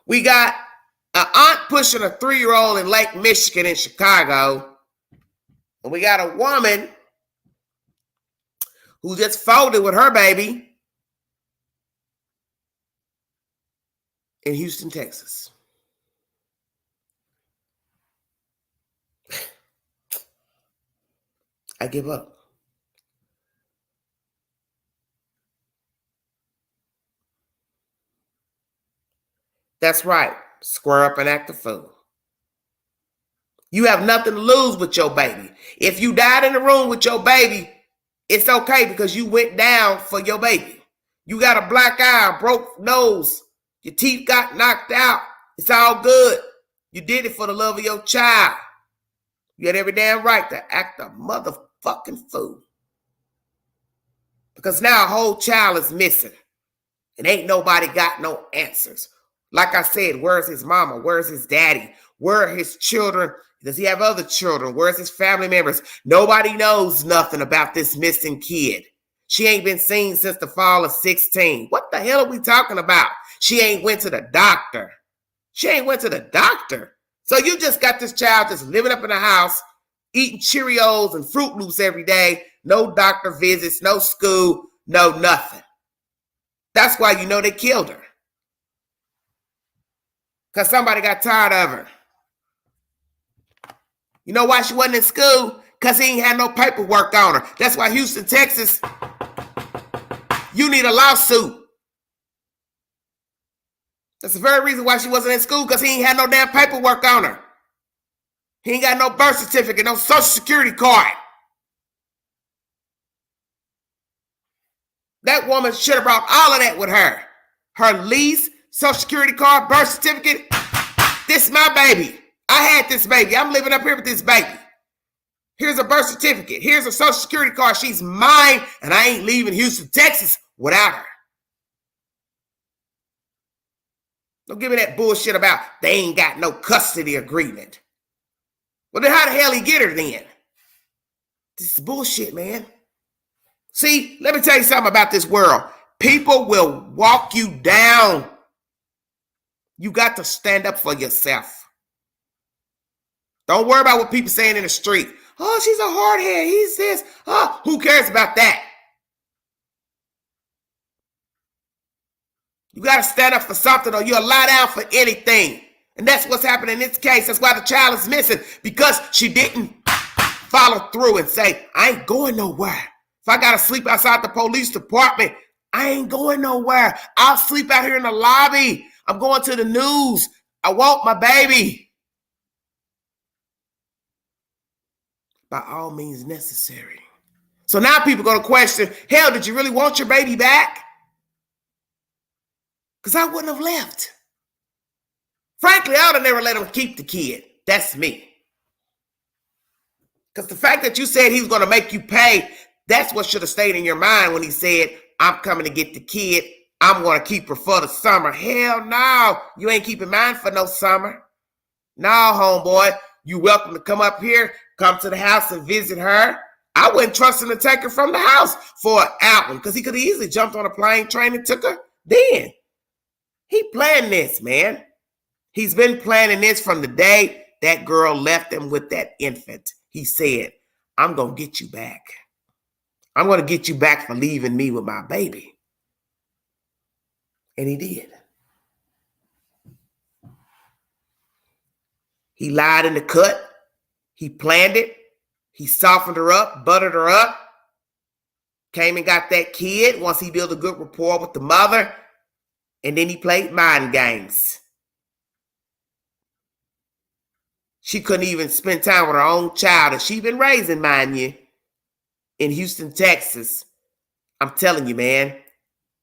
We got an aunt pushing a 3-year-old in Lake Michigan in Chicago. And we got a woman who just folded with her baby in Houston, Texas. I give up. That's right. Square up and act a fool. You have nothing to lose with your baby. If you died in the room with your baby, it's okay because you went down for your baby. You got a black eye, a broke nose, your teeth got knocked out. It's all good. You did it for the love of your child. You had every damn right to act a motherfucking fool. Because now a whole child is missing. And ain't nobody got no answers. Like I said, where's his mama? Where's his daddy? Where are his children? Does he have other children? Where's his family members? Nobody knows nothing about this missing kid. She ain't been seen since the fall of 16. What the hell are we talking about? She ain't went to the doctor. She ain't went to the doctor. So you just got this child just living up in the house, eating Cheerios and Fruit Loops every day. No doctor visits, no school, no nothing. That's why you know they killed her. Because somebody got tired of her. You know why she wasn't in school? Because he ain't had no paperwork on her. That's why Houston, Texas, you need a lawsuit. That's the very reason why she wasn't in school, because he ain't had no damn paperwork on her. He ain't got no birth certificate, no social security card. That woman should have brought all of that with her. Her lease, social security card, birth certificate. This is my baby. I had this baby. I'm living up here with this baby. Here's a birth certificate. Here's a social security card. She's mine, and I ain't leaving Houston, Texas without her. Don't give me that bullshit about they ain't got no custody agreement. Well, then how the hell he get her then? This is bullshit, man. See, let me tell you something about this world. People will walk you down. You got to stand up for yourself. Don't worry about what people saying in the street. Oh, she's a hardhead. He's this. Oh, who cares about that? You got to stand up for something, or you'll lie down for anything. And that's what's happening in this case. That's why the child is missing, because she didn't follow through and say, I ain't going nowhere. If I got to sleep outside the police department, I ain't going nowhere. I'll sleep out here in the lobby. I'm going to the news. I want my baby. By all means necessary. So now people are going to question, hell, did you really want your baby back? Because I wouldn't have left. Frankly, I would have never let him keep the kid. That's me. Because the fact that you said he was going to make you pay, that's what should have stayed in your mind when he said, I'm coming to get the kid. I'm going to keep her for the summer. Hell no. You ain't keeping mine for no summer. No, homeboy. You welcome to come up here, come to the house and visit her. I wouldn't trust him to take her from the house for an album, because he could have easily jumped on a plane, train, and took her then. He planned this, man. He's been planning this from the day that girl left him with that infant. He said, I'm going to get you back. I'm going to get you back for leaving me with my baby. And he did. He lied in the cut. He planned it. He softened her up, buttered her up. Came and got that kid once he built a good rapport with the mother. And then he played mind games. She couldn't even spend time with her own child that she'd been raising, mind you, in Houston, Texas. I'm telling you, man,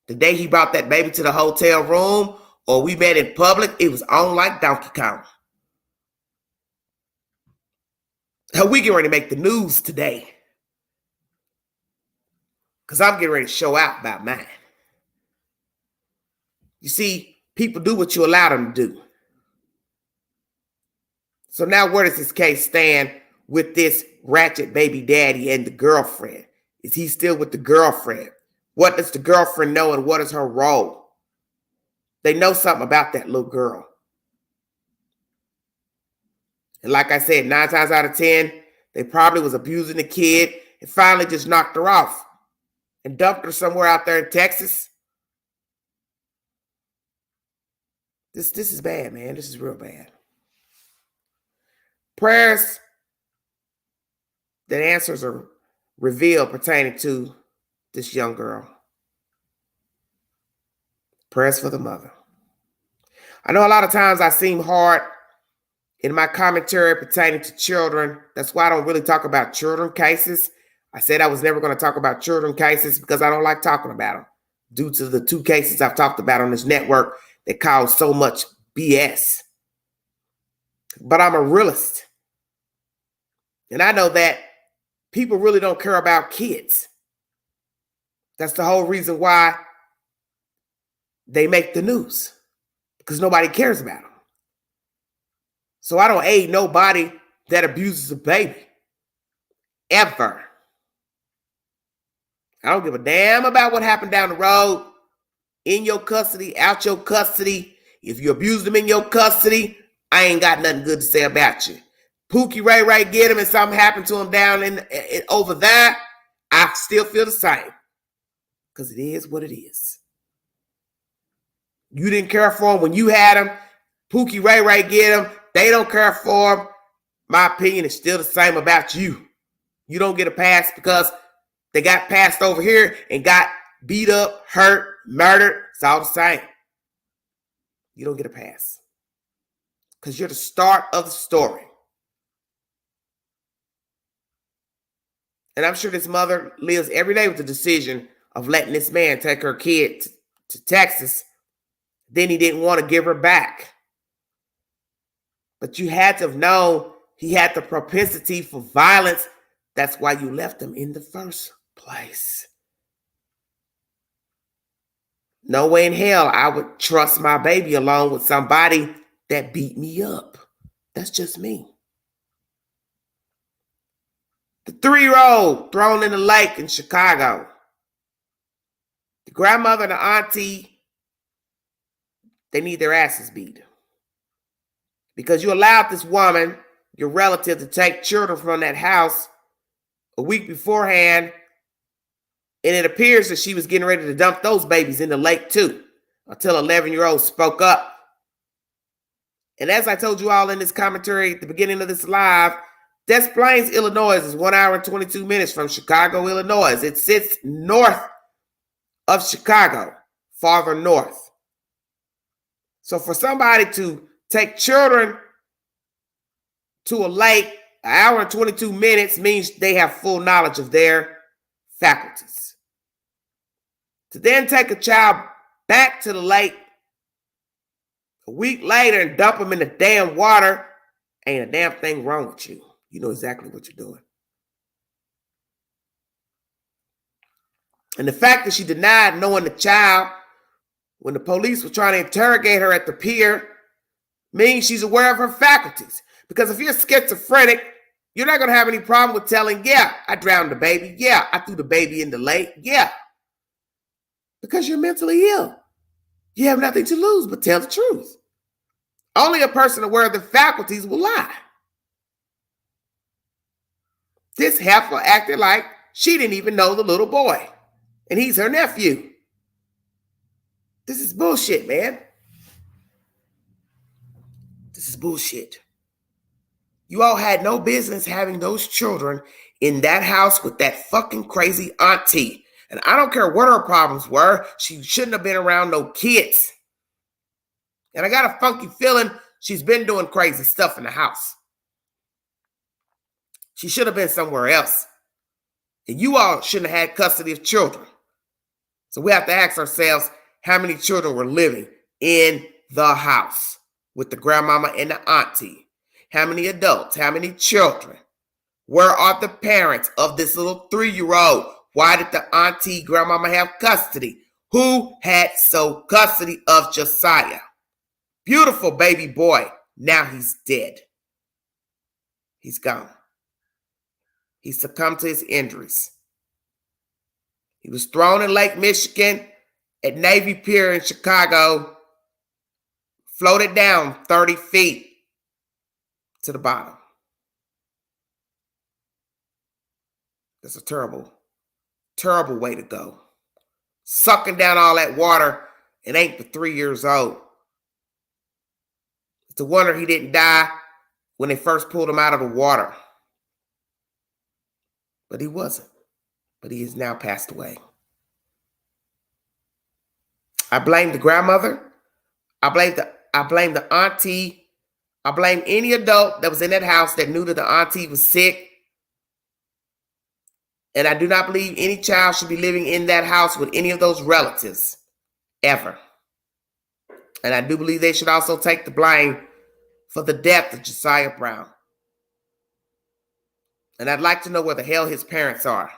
the day he brought that baby to the hotel room or we met in public, it was on like Donkey Kong. Hell, we get ready to make the news today, because I'm getting ready to show out about mine. You see, people do what you allow them to do. So now where does this case stand with this ratchet baby daddy and the girlfriend? Is he still with the girlfriend? What does the girlfriend know, and what is her role? They know something about that little girl. And like I said, 9 times out of 10, they probably was abusing the kid and finally just knocked her off and dumped her somewhere out there in Texas. This is bad, man. This is real bad. Prayers that answers are revealed pertaining to this young girl. Prayers for the mother. I know a lot of times I seem hard in my commentary pertaining to children. That's why I don't really talk about children cases. I said I was never going to talk about children cases because I don't like talking about them, due to the 2 cases I've talked about on this network that cause so much BS. But I'm a realist. And I know that people really don't care about kids. That's the whole reason why they make the news, because nobody cares about them. So I don't aid nobody that abuses a baby. Ever. I don't give a damn about what happened down the road. In your custody, out your custody. If you abused them in your custody, I ain't got nothing good to say about you. Pookie Ray Ray get him and something happened to him down in over there, I still feel the same. Because it is what it is. You didn't care for him when you had him. Pookie Ray Ray get him. They don't care for him. My opinion is still the same about you. You don't get a pass because they got passed over here and got beat up, hurt, murdered. It's all the same. You don't get a pass. Because you're the start of the story. And I'm sure this mother lives every day with the decision of letting this man take her kid to Texas. Then he didn't want to give her back. But you had to have known he had the propensity for violence. That's why you left him in the first place. No way in hell I would trust my baby along with somebody that beat me up. That's just me. The 3-year-old thrown in the lake in Chicago. The grandmother and the auntie, they need their asses beat. Because you allowed this woman, your relative, to take children from that house a week beforehand. And it appears that she was getting ready to dump those babies in the lake too. Until 11-year-old spoke up. And as I told you all in this commentary at the beginning of this live, Des Plaines, Illinois is 1 hour and 22 minutes from Chicago, Illinois. It sits north of Chicago, farther north. So for somebody to take children to a lake, 1 hour and 22 minutes means they have full knowledge of their faculties. To then take a child back to the lake a week later and dump them in the damn water, ain't a damn thing wrong with you. You know exactly what you're doing. And the fact that she denied knowing the child when the police were trying to interrogate her at the pier means she's aware of her faculties. Because if you're schizophrenic, you're not going to have any problem with telling, yeah, I drowned the baby. Yeah, I threw the baby in the lake. Yeah. Because you're mentally ill. You have nothing to lose but tell the truth. Only a person aware of the faculties will lie. This heifer acted like she didn't even know the little boy. And he's her nephew. This is bullshit, man. This is bullshit. You all had no business having those children in that house with that fucking crazy auntie. And I don't care what her problems were. She shouldn't have been around no kids. And I got a funky feeling she's been doing crazy stuff in the house. She should have been somewhere else. And you all shouldn't have had custody of children. So we have to ask ourselves how many children were living in the house with the grandmama and the auntie. How many adults? How many children? Where are the parents of this little 3-year-old? Why did the auntie, grandmama have custody? Who had sole custody of Josiah? Beautiful baby boy. Now he's dead. He's gone. He succumbed to his injuries. He was thrown in Lake Michigan at Navy Pier in Chicago, floated down 30 feet to the bottom. That's a terrible, terrible way to go. Sucking down all that water and ain't but 3 years old. It's a wonder he didn't die when they first pulled him out of the water. But he wasn't. But he has now passed away. I blame the grandmother. I blame the auntie. I blame any adult that was in that house that knew that the auntie was sick. And I do not believe any child should be living in that house with any of those relatives, ever. And I do believe they should also take the blame for the death of Josiah Brown. And I'd like to know where the hell his parents are.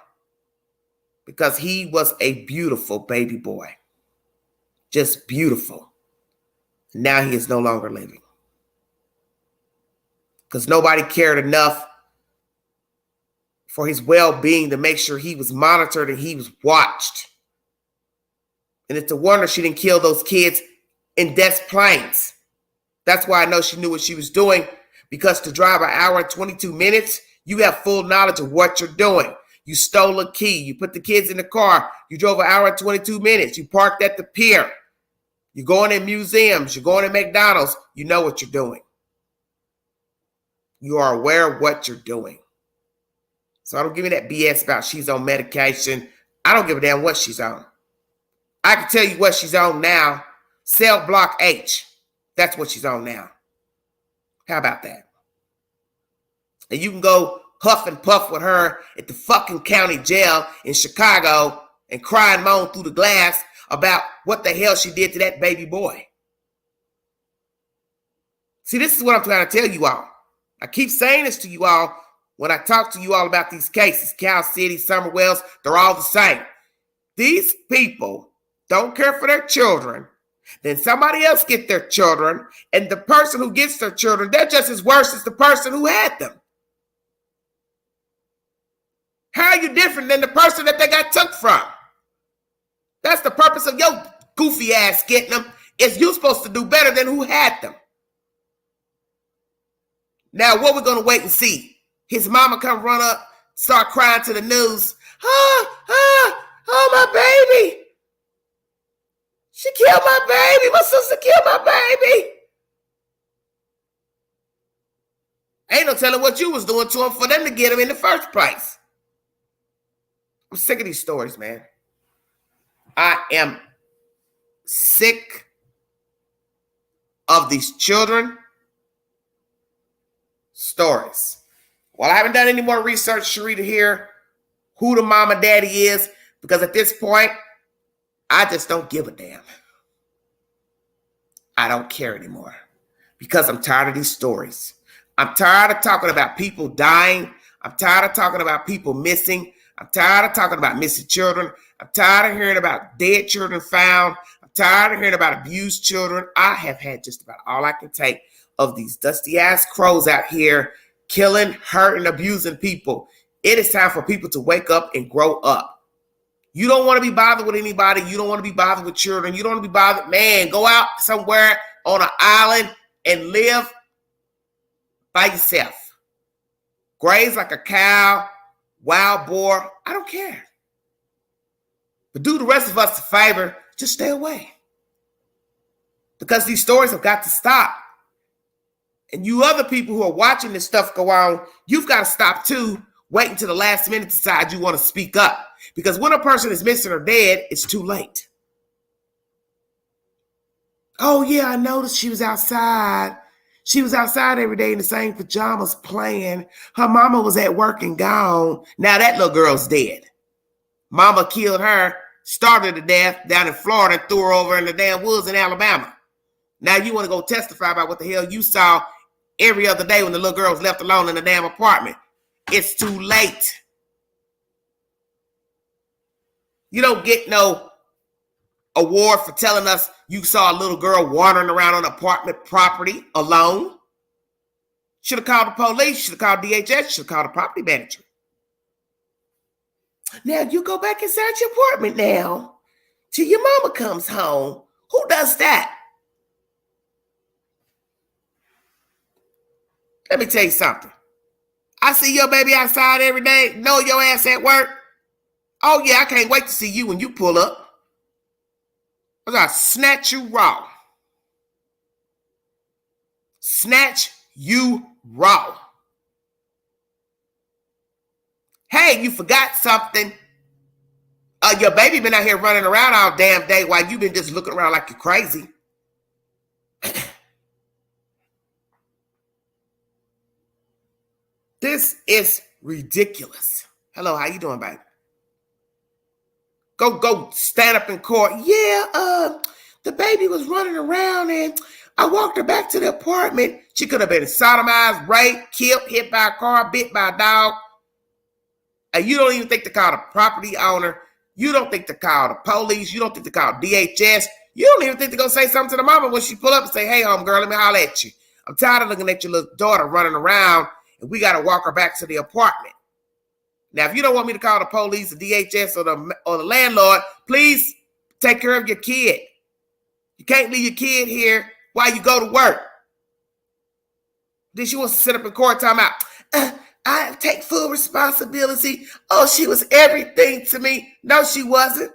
Because he was a beautiful baby boy. Just beautiful. Now he is no longer living. Because nobody cared enough for his well-being to make sure he was monitored and he was watched. And it's a wonder she didn't kill those kids in Des Plaines. That's why I know she knew what she was doing. Because to drive an hour and 22 minutes, you have full knowledge of what you're doing. You stole a key. You put the kids in the car. You drove an hour and 22 minutes. You parked at the pier. You're going in museums. You're going to McDonald's. You know what you're doing. You are aware of what you're doing. So I don't give me that BS about she's on medication. I don't give a damn what she's on. I can tell you what she's on now. Cell block H. That's what she's on now. How about that? And you can go huff and puff with her at the fucking county jail in Chicago and cry and moan through the glass about what the hell she did to that baby boy. See, this is what I'm trying to tell you all. I keep saying this to you all when I talk to you all about these cases. Cal City, Summerwells, they're all the same. These people don't care for their children. Then somebody else get their children, and the person who gets their children, they're just as worse as the person who had them. How are you different than the person that they got took from? That's the purpose of your goofy ass getting them, is you supposed to do better than who had them. Now, what we're going to wait and see? His mama come run up, start crying to the news. Oh, my baby. She killed my baby. My sister killed my baby. Ain't no telling what you was doing to him for them to get him in the first place. I'm sick of these stories, man. I am sick of these children stories. Well, I haven't done any more research, Sharita, here, who the mama daddy is, because at this point, I just don't give a damn. I don't care anymore because I'm tired of these stories. I'm tired of talking about people dying. I'm tired of talking about people missing. I'm tired of talking about missing children. I'm tired of hearing about dead children found. I'm tired of hearing about abused children. I have had just about all I can take of these dusty ass crows out here killing, hurting, abusing people. It is time for people to wake up and grow up. You don't want to be bothered with anybody. You don't want to be bothered with children. You don't want to be bothered. Man, go out somewhere on an island and live by yourself. Graze like a cow, wild boar. I don't care. But do the rest of us a favor. Just stay away. Because these stories have got to stop. And you other people who are watching this stuff go on, you've got to stop too. Wait until the last minute to decide you want to speak up. Because when a person is missing or dead, it's too late. Oh, yeah, I noticed she was outside. She was outside every day in the same pajamas playing. Her mama was at work and gone. Now that little girl's dead. Mama killed her, starved her to death down in Florida and threw her over in the damn woods in Alabama. Now you want to go testify about what the hell you saw every other day when the little girl was left alone in the damn apartment. It's too late. You don't get no award for telling us you saw a little girl wandering around on apartment property alone. Should have called the police, should have called DHS, should have called the property manager. Now you go back inside your apartment now till your mama comes home. Who does that? Let me tell you something. I see your baby outside every day, know your ass at work. Oh, yeah, I can't wait to see you when you pull up. I'm going to snatch you raw. Snatch you raw. Hey, you forgot something. Your baby been out here running around all damn day while you been just looking around like you're crazy. This is ridiculous. Hello, how you doing, baby? Go stand up in court. Yeah, the baby was running around and I walked her back to the apartment. She could have been sodomized, raped, killed, hit by a car, bit by a dog. And you don't even think to call the property owner. You don't think to call the police. You don't think to call DHS. You don't even think to go say something to the mama when she pull up and say, hey, homegirl, let me holler at you. I'm tired of looking at your little daughter running around, and we got to walk her back to the apartment. Now, if you don't want me to call the police, the DHS, or the landlord, please take care of your kid. You can't leave your kid here while you go to work. Then she wants to sit up in court time out. I take full responsibility. Oh, she was everything to me. No, she wasn't.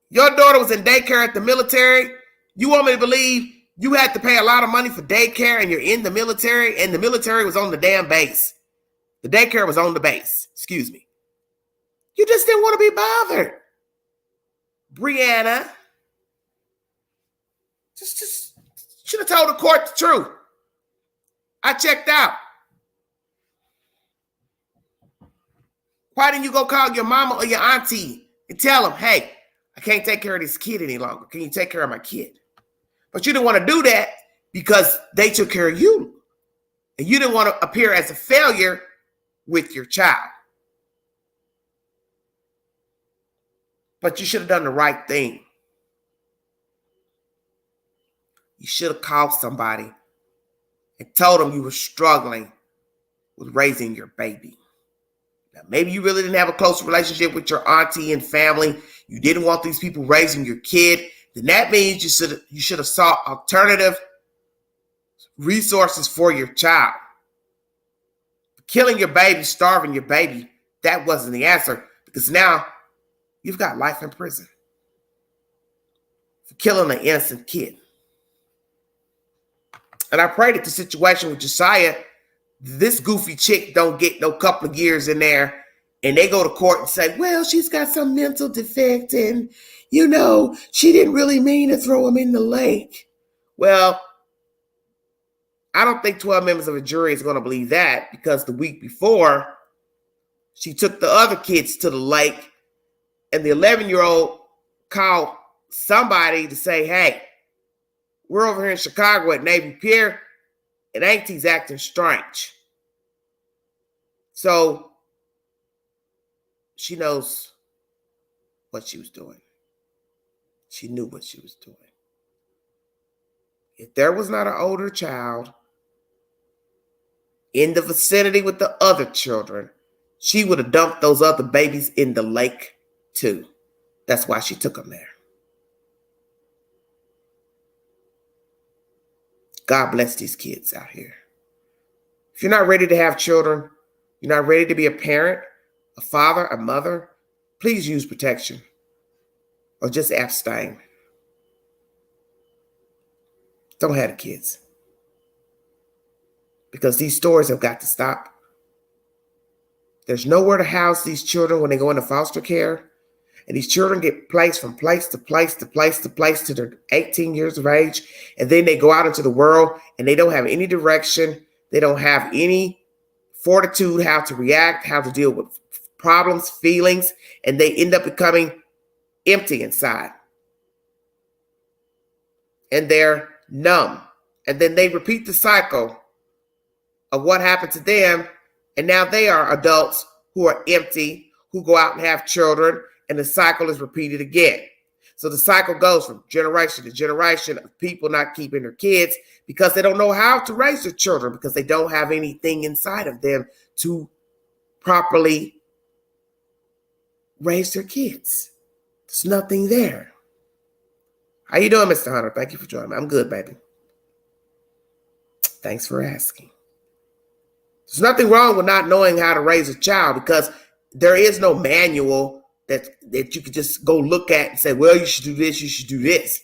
Your daughter was in daycare at the military. You want me to believe you had to pay a lot of money for daycare and you're in the military, and the military was on the damn base. The daycare was on the base. Excuse me. You just didn't want to be bothered. Brianna. Just should have told the court the truth. I checked out. Why didn't you go call your mama or your auntie and tell them, hey, I can't take care of this kid any longer. Can you take care of my kid? But you didn't want to do that because they took care of you. And you didn't want to appear as a failure with your child. But you should have done the right thing. You should have called somebody and told them you were struggling with raising your baby. Now, maybe you really didn't have a close relationship with your auntie and family. You didn't want these people raising your kid. Then that means you should have sought alternative resources for your child. Killing your baby, starving your baby, that wasn't the answer, because now you've got life in prison for killing an innocent kid. And I pray that the situation with Josiah, this goofy chick don't get no couple of years in there and they go to court and say, well, she's got some mental defect and, she didn't really mean to throw him in the lake. Well, I don't think 12 members of a jury is going to believe that, because the week before, she took the other kids to the lake and the 11-year-old called somebody to say, hey, we're over here in Chicago at Navy Pier, and Auntie's acting strange. So she knows what she was doing. She knew what she was doing. If there was not an older child in the vicinity with the other children, she would have dumped those other babies in the lake too. That's why she took them there. God bless these kids out here. If you're not ready to have children, you're not ready to be a parent, a father, a mother, please use protection or just abstain. Don't have the kids, because these stories have got to stop. There's nowhere to house these children when they go into foster care. And these children get placed from place to place to place to place to their 18 years of age. And then they go out into the world and they don't have any direction. They don't have any fortitude, how to react, how to deal with problems, feelings, and they end up becoming empty inside. And they're numb. And then they repeat the cycle of what happened to them. And now they are adults who are empty, who go out and have children. And the cycle is repeated again. So the cycle goes from generation to generation of people not keeping their kids because they don't know how to raise their children, because they don't have anything inside of them to properly raise their kids. There's nothing there. How you doing, Mr. Hunter? Thank you for joining me. I'm good, baby. Thanks for asking. There's nothing wrong with not knowing how to raise a child, because there is no manual that you could just go look at and say, well, you should do this, you should do this.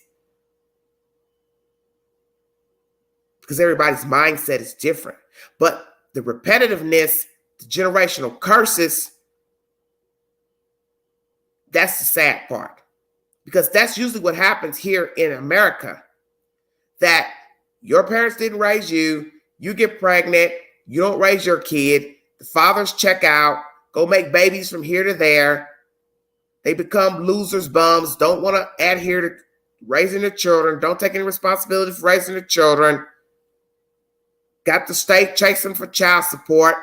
Because everybody's mindset is different. But the repetitiveness, the generational curses, that's the sad part. Because that's usually what happens here in America. That your parents didn't raise you, you get pregnant, you don't raise your kid, the fathers check out, go make babies from here to there. They become losers, bums, don't want to adhere to raising their children, don't take any responsibility for raising their children. Got the state chasing for child support.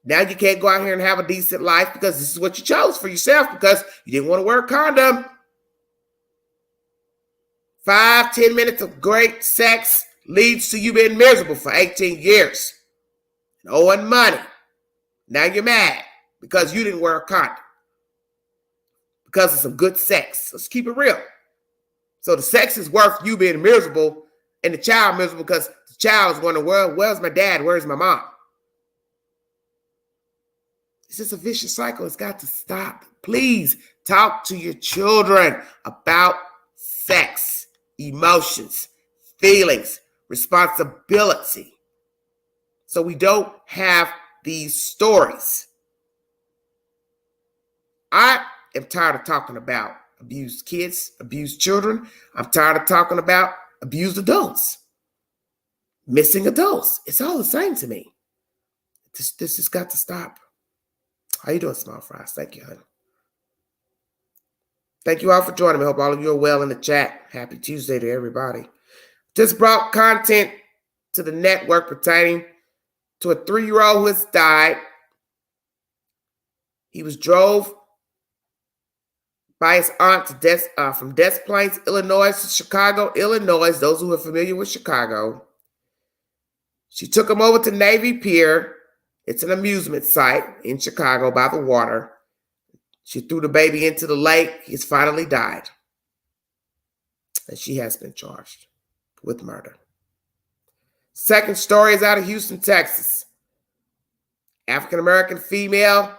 Now you can't go out here and have a decent life because this is what you chose for yourself because you didn't want to wear a condom. 5-10 minutes of great sex leads to you being miserable for 18 years and owing money. Now you're mad because you didn't wear a condom. Because of some good sex. Let's keep it real. So the sex is worth you being miserable and the child miserable because the child is wondering, well, where's my dad? Where's my mom? It's just a vicious cycle. It's got to stop. Please talk to your children about sex, emotions, feelings, responsibility. So we don't have these stories. I am tired of talking about abused kids, abused children. I'm tired of talking about abused adults, missing adults. It's all the same to me. This has got to stop. How you doing, Small Fries? Thank you, honey. Thank you all for joining me. Hope all of you are well in the chat. Happy Tuesday to everybody. Just brought content to the network pertaining to a 3-year-old who has died. He was drove by his aunt to from Des Plaines, Illinois to Chicago, Illinois. Those who are familiar with Chicago. She took him over to Navy Pier. It's an amusement site in Chicago by the water. She threw the baby into the lake. He's finally died. And she has been charged with murder. Second story is out of Houston, Texas. African-American female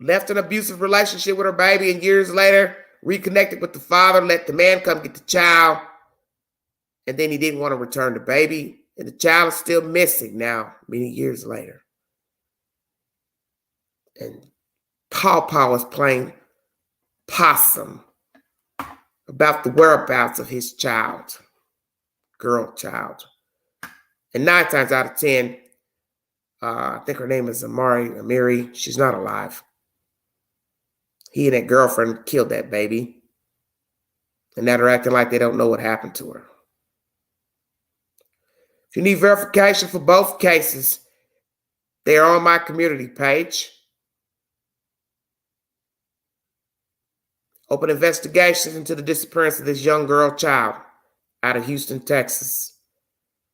left an abusive relationship with her baby and years later reconnected with the father, let the man come get the child, and then he didn't want to return the baby, and the child is still missing now, many years later. And Paw is playing possum about the whereabouts of his child, girl child. And 9 times out of 10, I think her name is Amiri. She's not alive. He and that girlfriend killed that baby. And now they're acting like they don't know what happened to her. If you need verification for both cases, they are on my community page. Open investigations into the disappearance of this young girl child out of Houston, Texas.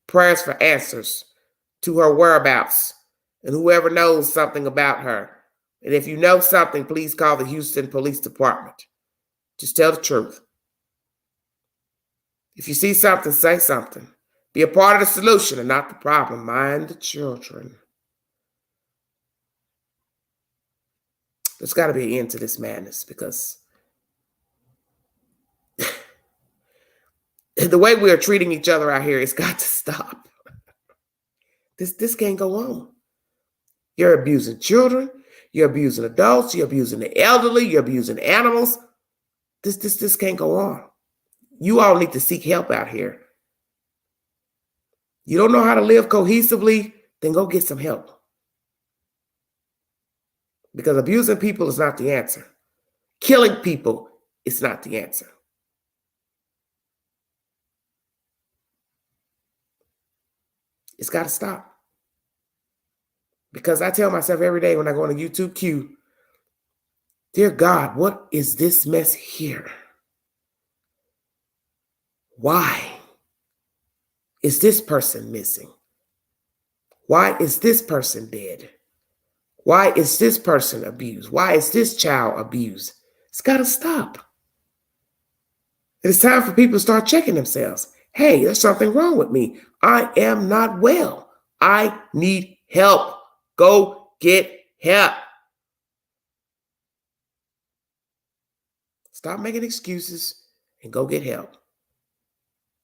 Prayers for answers to her whereabouts and whoever knows something about her. And if you know something, please call the Houston Police Department. Just tell the truth. If you see something, say something. Be a part of the solution and not the problem. Mind the children. There's got to be an end to this madness because the way we are treating each other out here, it's got to stop. This can't go on. You're abusing children. You're abusing adults. You're abusing the elderly. You're abusing animals. This can't go on. You all need to seek help out here. You don't know how to live cohesively, then go get some help. Because abusing people is not the answer. Killing people is not the answer. It's got to stop. Because I tell myself every day when I go on a YouTube queue, dear God, what is this mess here? Why is this person missing? Why is this person dead? Why is this person abused? Why is this child abused? It's got to stop. It's time for people to start checking themselves. Hey, there's something wrong with me. I am not well. I need help. Go get help. Stop making excuses and go get help.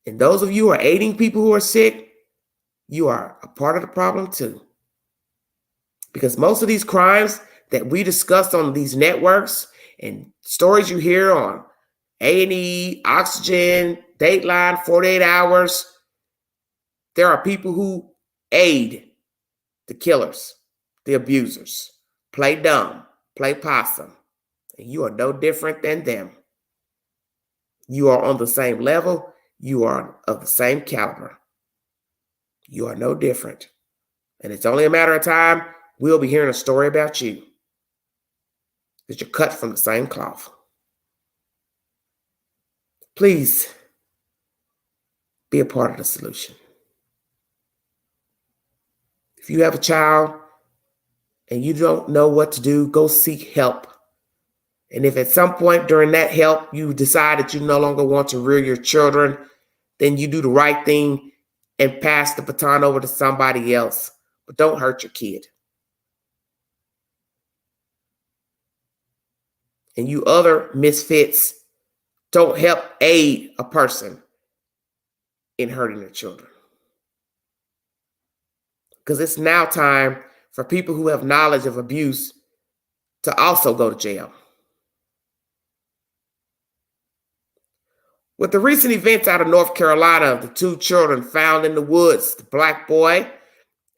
And those of you who are aiding people who are sick, you are a part of the problem too. Because most of these crimes that we discussed on these networks and stories you hear on A&E, Oxygen, Dateline, 48 Hours, there are people who aid the killers, the abusers. Play dumb, play possum. And you are no different than them. You are on the same level. You are of the same caliber. You are no different. And it's only a matter of time we'll be hearing a story about you, that you're cut from the same cloth. Please be a part of the solution. If you have a child and you don't know what to do, go seek help. And if at some point during that help you decide that you no longer want to rear your children, then you do the right thing and pass the baton over to somebody else. But don't hurt your kid. And you other misfits, don't help aid a person in hurting their children. Because it's now time for people who have knowledge of abuse to also go to jail. With the recent events out of North Carolina of the two children found in the woods, the black boy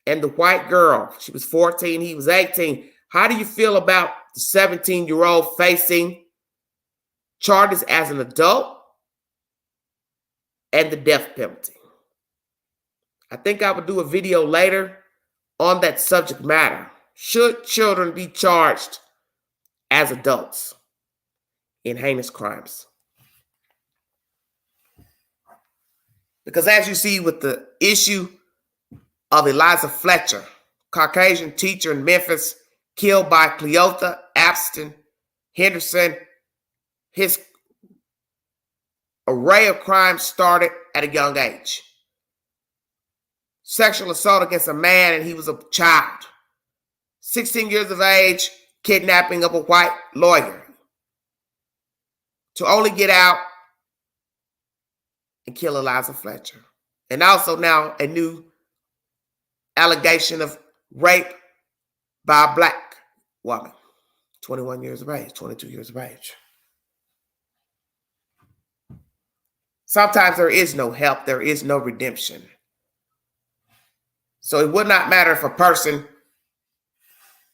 and the white girl, she was 14, he was 18. How do you feel about the 17-year-old facing charges as an adult and the death penalty? I think I would do a video later on that subject matter. Should children be charged as adults in heinous crimes? Because as you see with the issue of Eliza Fletcher, Caucasian teacher in Memphis, killed by Cleotha Abston Henderson, his array of crimes started at a young age. Sexual assault against a man, and he was a child. 16 years of age, kidnapping of a white lawyer. To only get out and kill Eliza Fletcher. And also now a new allegation of rape by a black woman. 21 years of age, 22 years of age. Sometimes there is no help, there is no redemption. So it would not matter if a person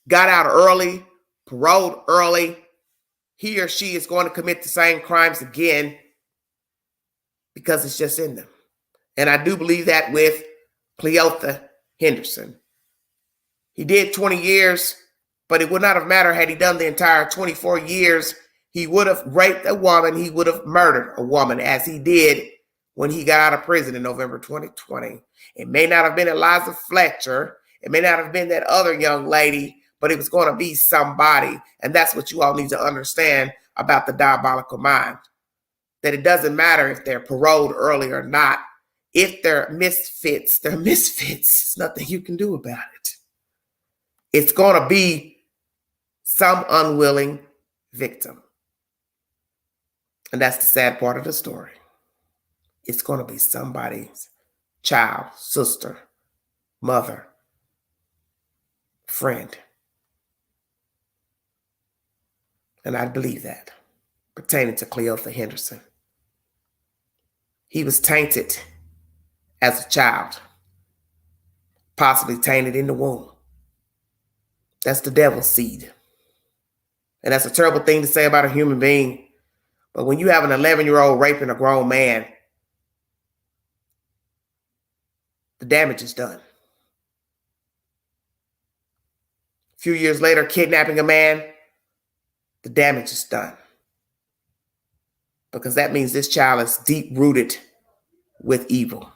got out early, paroled early, he or she is going to commit the same crimes again because it's just in them. And I do believe that with Cleotha Henderson. He did 20 years, but it would not have mattered had he done the entire 24 years. He would have raped a woman. He would have murdered a woman, as he did when he got out of prison in November 2020. It may not have been Eliza Fletcher. It may not have been that other young lady, but it was going to be somebody. And that's what you all need to understand about the diabolical mind. That it doesn't matter if they're paroled early or not. If they're misfits, they're misfits. There's nothing you can do about it. It's going to be some unwilling victim. And that's the sad part of the story. It's going to be somebody's child, sister, mother, friend. And I believe that pertaining to Cleotha Henderson. He was tainted as a child, possibly tainted in the womb. That's the devil's seed. And that's a terrible thing to say about a human being. But when you have an 11-year-old raping a grown man, the damage is done. A few years later, kidnapping a man, the damage is done. Because that means this child is deep-rooted with evil.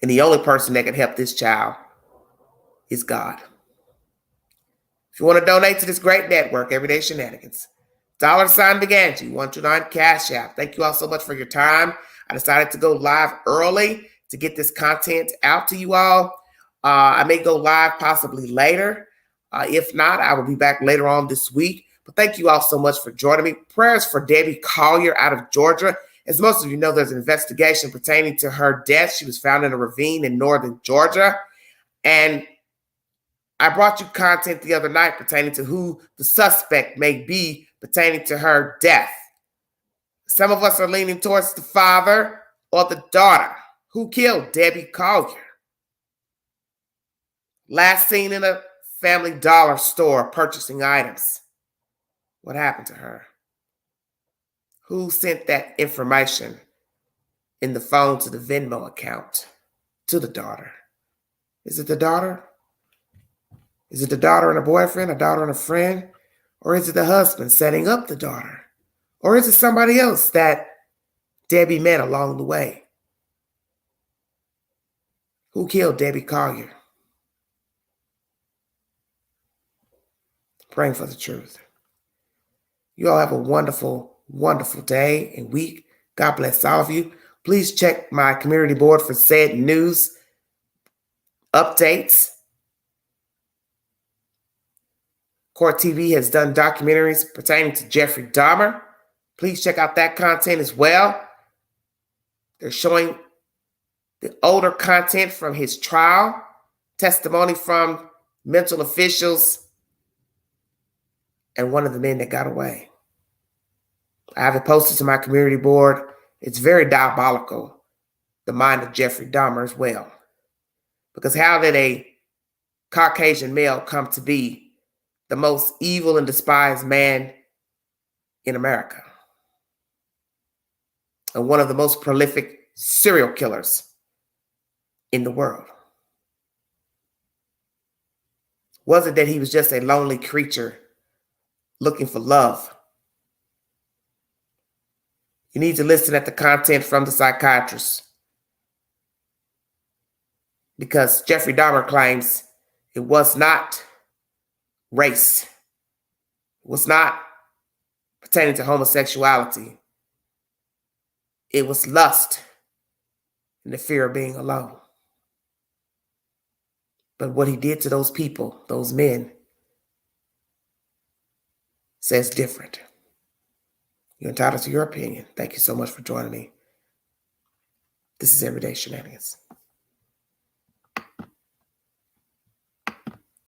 And the only person that can help this child is God. If you want to donate to this great network, Everyday Shenanigans, $sign Beganji, 129 Cash App. Thank you all so much for your time. I decided to go live early to get this content out to you all. I may go live possibly later. If not, I will be back later on this week. But thank you all so much for joining me. Prayers for Debbie Collier out of Georgia. As most of you know, there's an investigation pertaining to her death. She was found in a ravine in northern Georgia. And I brought you content the other night pertaining to who the suspect may be pertaining to her death. Some of us are leaning towards the father or the daughter who killed Debbie Collier. Last seen in a Family Dollar store purchasing items. What happened to her? Who sent that information in the phone to the Venmo account to the daughter? Is it the daughter Is it the daughter and a boyfriend, a daughter and a friend? Or is it the husband setting up the daughter? Or is it somebody else that Debbie met along the way? Who killed Debbie Collier? Praying for the truth. You all have a wonderful, wonderful day and week. God bless all of you. Please check my community board for said news updates. Court TV has done documentaries pertaining to Jeffrey Dahmer. Please check out that content as well. They're showing the older content from his trial, testimony from mental officials, and one of the men that got away. I have it posted to my community board. It's very diabolical, the mind of Jeffrey Dahmer as well. Because how did a Caucasian male come to be the most evil and despised man in America? And one of the most prolific serial killers in the world. Was it that he was just a lonely creature looking for love? You need to listen at the content from the psychiatrist, because Jeffrey Dahmer claims it was not race. It was not pertaining to homosexuality. It was lust and the fear of being alone. But what he did to those people, those men, says different. You're entitled to your opinion. Thank you so much for joining me. This is Everyday Shenanigans.